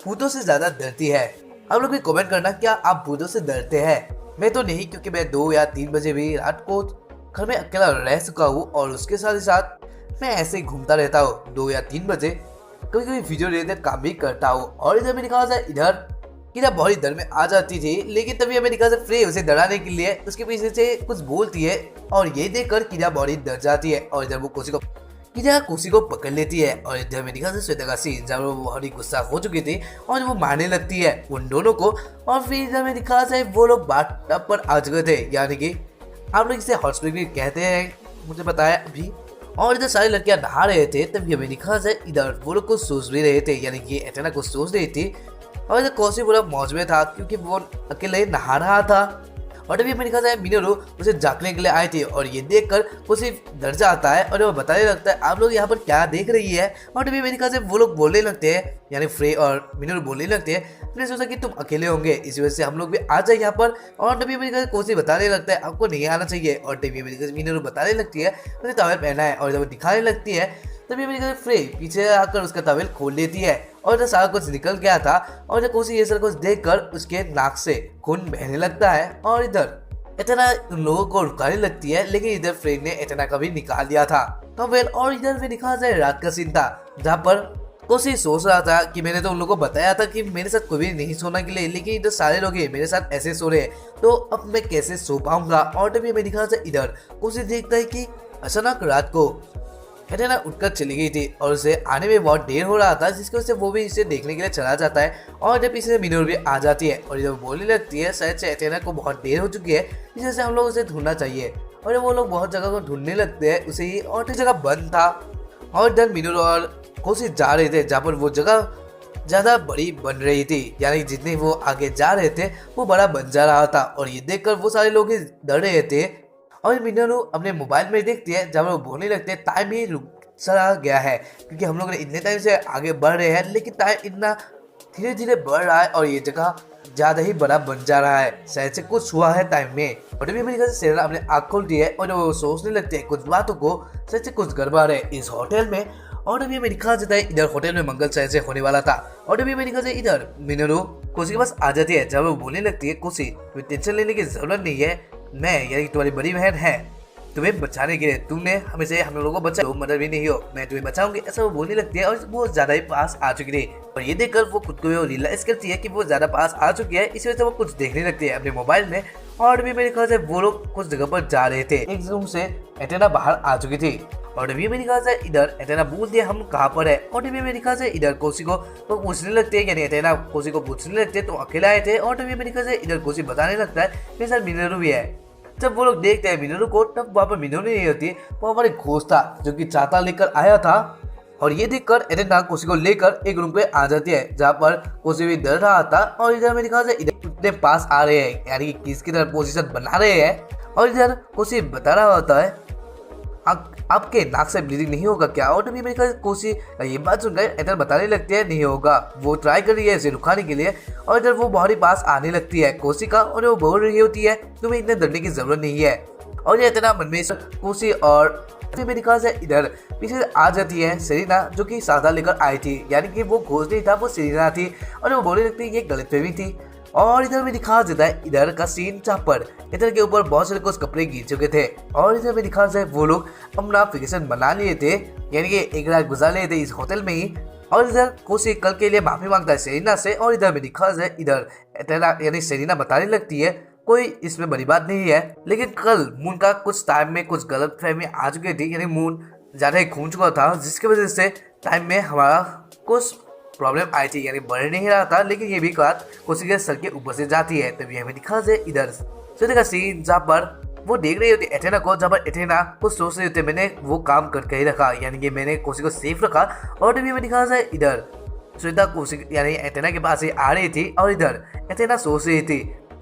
भूतों से ज्यादा डरती है। आप लोग भी कमेंट करना क्या आप भूतों से डरते हैं? मैं तो नहीं क्योंकि मैं 2 या 3 बजे भी रात को घर में अकेला रह चुका हूँ और उसके साथ ही साथ मैं ऐसे ही घूमता रहता हूँ 2 या 3 बजे कभी कभी वीडियो रिलेटेड काम भी करता हूँ। और इधर मैंने कहा इधर गिरिया बहुत ही डर में आ जाती थी लेकिन तभी हमें दिखा फ्रे उसे डराने के लिए उसके पीछे से कुछ बोलती है और ये देखकर गिरिया बॉडी डर जाती है। और इधर वो कोसी को इधर कोसी को पकड़ लेती है और इधर में दिखा श्वेता का सीन जब वो बहुत ही गुस्सा हो चुकी थी और वो मारने लगती है उन दोनों को। और फिर इधर में दिखा जाए वो लोग बाथटब पर आ चुके थे, यानी कि आप लोग इसे हॉट स्प्रिंग कहते हैं, मुझे बताया अभी। और इधर सारी लड़कियां नहा रहे थे, तभी हमें दिखा जाए इधर वो लोग को सोच भी रहे थे, यानी कि एथेना को सोच रही थी। और इधर कोसी पूरा मौज में था क्योंकि वो अकेले नहा रहा था। और तभी हमें दिखा जाए मिनोरू उसे जागने के लिए आए थे और ये देखकर कोसी डर जाता है और वो बताने लगता है आप लोग यहाँ पर क्या देख रही है। और तभी हमें दिखा जाए वो लोग बोलने लगते हैं, यानी फ्रे और मिनोरू बोलने लगते हैं। मैंने सोचा कि तुम अकेले होंगे, इसी वजह से हम लोग भी आ जाए यहाँ पर। और तभी हमें कोसी बताने लगता है आपको नहीं आना चाहिए। और तभी हमें मिनोरू बताने लगती है उसे टॉवेल पहना है और जब दिखाने लगती है तभी हमें फ्रे पीछे आकर उसका टॉवेल खोल लेती है और जब सारा कुछ निकल गया था। और जब कोसी ये सब कुछ देखकर उसके नाक से खून बहने लगता है और इधर एथेना उन लोगों को रुकाने लगती है, लेकिन इधर फ्रेड ने एथेना का भी निकाल दिया था टॉवेल। और इधर में दिखा जाए रात का सीन था जहाँ पर कोसी सोच रहा था कि मैंने तो उन लोगों को बताया था कि मेरे साथ कोई भी नहीं सोना के लिए, लेकिन इधर सारे लोग मेरे साथ ऐसे सो रहे हैं तो अब मैं कैसे सो पाऊंगा। और तभी मैं दिखा जाए इधर कोसी देखता है कि अचानक रात को एथेना उठकर चली गई थी और उसे आने में बहुत देर हो रहा था, जिसकी वजह से वो भी इसे देखने के लिए चला जाता है। और जब इसे मिनोरू भी आ जाती है और जब बोलने लगती है शायद से एथेना को बहुत देर हो चुकी है, इस वजह से हम लोग उसे ढूंढना चाहिए। और वो लोग बहुत जगह को ढूंढने लगते हैं उसे ही, और जगह बंद था। और इधर मिनोरू और कोसी जा रहे थे जहाँ पर वो जगह ज़्यादा बड़ी बन रही थी, यानी जितने वो आगे जा रहे थे वो बड़ा बन जा रहा था। और ये देखकर वो सारे लोग डर रहे थे। और मिनोरू अपने मोबाइल में देखती है जब वो बोलने लगते हैं टाइम ही रुक चला गया है क्योंकि हम लोग इतने टाइम से आगे बढ़ रहे हैं, लेकिन टाइम इतना धीरे धीरे बढ़ रहा है और ये जगह ज़्यादा ही बड़ा बन जा रहा है, शायद से कुछ हुआ है टाइम में। और तभी मेरी सेरेना अपने आँख खोलती है और वो सोचने लगते हैं कुछ बातों को, शायद से कुछ गड़बड़ है इस होटल में। और अभी हमें दिखा जाता है इधर होटल में मंगल शायद से होने वाला था। और अभी हमें दिखा जाता है इधर मिनोरू कोसी के पास आ जाती है जब वो बोलने लगती है कोसी तुम्हें टेंशन लेने की जरूरत नहीं है, मैं यानी तुम्हारी बड़ी बहन है, तुम्हें बचाने के लिए तुमने हमेशा हम लोगों को बचा, तुम मदद भी नहीं हो, मैं तुम्हें बचाऊंगी, ऐसा वो बोलने लगती है। और वो ज्यादा ही पास आ चुकी थी और ये देखकर वो खुद को रियलाइज करती है कि वो ज्यादा पास आ चुकी है, इसी वजह से वो कुछ देखने लगती है अपने मोबाइल में। और भी मेरे ख्याल से वो लोग कुछ जगह पर जा रहे थे, एक रूम से एथेना बाहर आ चुकी थी। और अभी मेरे ख्याल से इधर एथेना बोलती है हम कहाँ पर है। और अभी मेरे ख्याल से इधर कोसी को तो पूछने लगते हैं, यानी एथेना कोसी को पूछने लगते हैं तो अकेला आए थे। और अभी मेरे ख्याल से इधर कोसी बताने लगता है मेरे साथ मिनोरू भी है। जब वो लोग देखते हैं मिनोरू को तब वहाँ पर मिनोरू नहीं होती, वहाँ पर एक घोस्ट था जो कि चाता लेकर आया था। और ये देखकर एथेना कोसी को लेकर एक रूम पे आ जाती है जहाँ पर कोसी भी डर रहा था। और इधर में दिखा इधर इतने पास आ रहे हैं, यानी कि किसकी तरह पोजीशन बना रहे हैं। और इधर कोसी बता रहा होता है आपके नाक से ब्लीडिंग नहीं होगा क्या। और तभी मेरे कोसी ये बात सुनकर इधर बताने लगती है नहीं होगा, वो ट्राई कर रही है इसे रुकाने के लिए। और इधर वो बहुत ही पास आने लगती है कोसी का और वो बोल रही होती है तुम्हें इतने डरने की जरूरत नहीं है। और ये इतना मन में कोसी और मेरे ख्याल से इधर पीछे आ जाती है सेरेना जो कि सादा लेकर आई थी, यानी कि वो घोष नहीं था वो सेरेना थी। और वो बोलने लगती है ये गलतफहमी थी। और इधर में दिखा देता है इधर का सीन जहाँ पर इधर के ऊपर बहुत सारे कुछ कपड़े गिर चुके थे। और इधर में दिखा जाए वो लोग अपना फिक्सेशन बना लिए थे, यानी कि एक रात गुजार लिए थे इस होटल में ही। और इधर कोसी कल के लिए माफी मांगता है सेरेना से। और इधर में दिखा जाए इधर यानी सेरेना बताने लगती है कोई इसमें बड़ी बात नहीं है, लेकिन कल मून का कुछ टाइम में कुछ गलत फहमी आ चुकी थी, यानी मून ज़्यादा ही घूम चुका था जिसकी वजह से टाइम में हमारा कुछ प्रॉब्लम आई थी, यानी बढ़ नहीं रहा था। लेकिन ये भी बात कोसी के सर के ऊपर से जाती है। तभी हमें दिखा जाए इधर सोने का सीन जहाँ पर वो देख रही होती एथेना को, जहाँ पर एथेना कुछ सोच रही होती मैंने वो काम करके ही रखा, यानी कि मैंने कोसी को सेफ रखा। और तभी हमें दिखा जाए इधर श्वेता कोसी यानी एथेना के पास ही आ रही थी और इधर एथेना सोच रही थी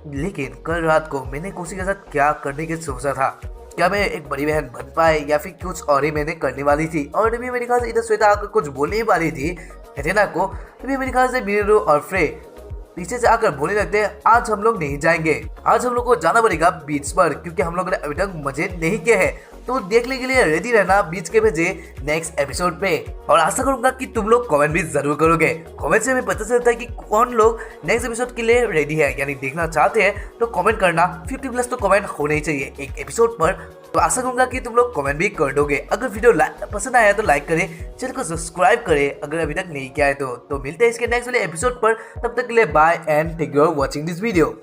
लेकिन कल रात को मैंने कोसी के साथ क्या करने की सोचा था, क्या मैं एक बड़ी बहन बन पाए या फिर कुछ और ही मैंने करने वाली थी। और तभी मेरे ख्याल से इधर श्वेता आकर कुछ बोलने ही वाली थी एथेना को, तभी मेरे ख्याल से मिनोरू और फ्रे पीछे से आकर बोलने लगते हैं आज हम लोग नहीं जाएंगे, आज हम लोग को जाना पड़ेगा बीच पर क्योंकि हम लोगों ने अभी तक मजे नहीं किए हैं। तो देखने के लिए रेडी रहना बीच के बजे नेक्स्ट एपिसोड पे। और आशा करूंगा कि तुम लोग कमेंट भी जरूर करोगे, कमेंट से हमें पता चलता है कि कौन लोग नेक्स्ट एपिसोड के लिए रेडी है, यानी देखना चाहते हैं। तो कमेंट करना 50+ तो कमेंट होने ही चाहिए एक एपिसोड पर। तो आशा करूंगा कि तुम लोग कमेंट भी कर दोगे। अगर वीडियो पसंद आया तो लाइक करें, चैनल को सब्सक्राइब करें अगर अभी तक नहीं किया है तो मिलते हैं इसके नेक्स्ट वाले एपिसोड पर। तब तक के लिए bye and thank you for watching this video.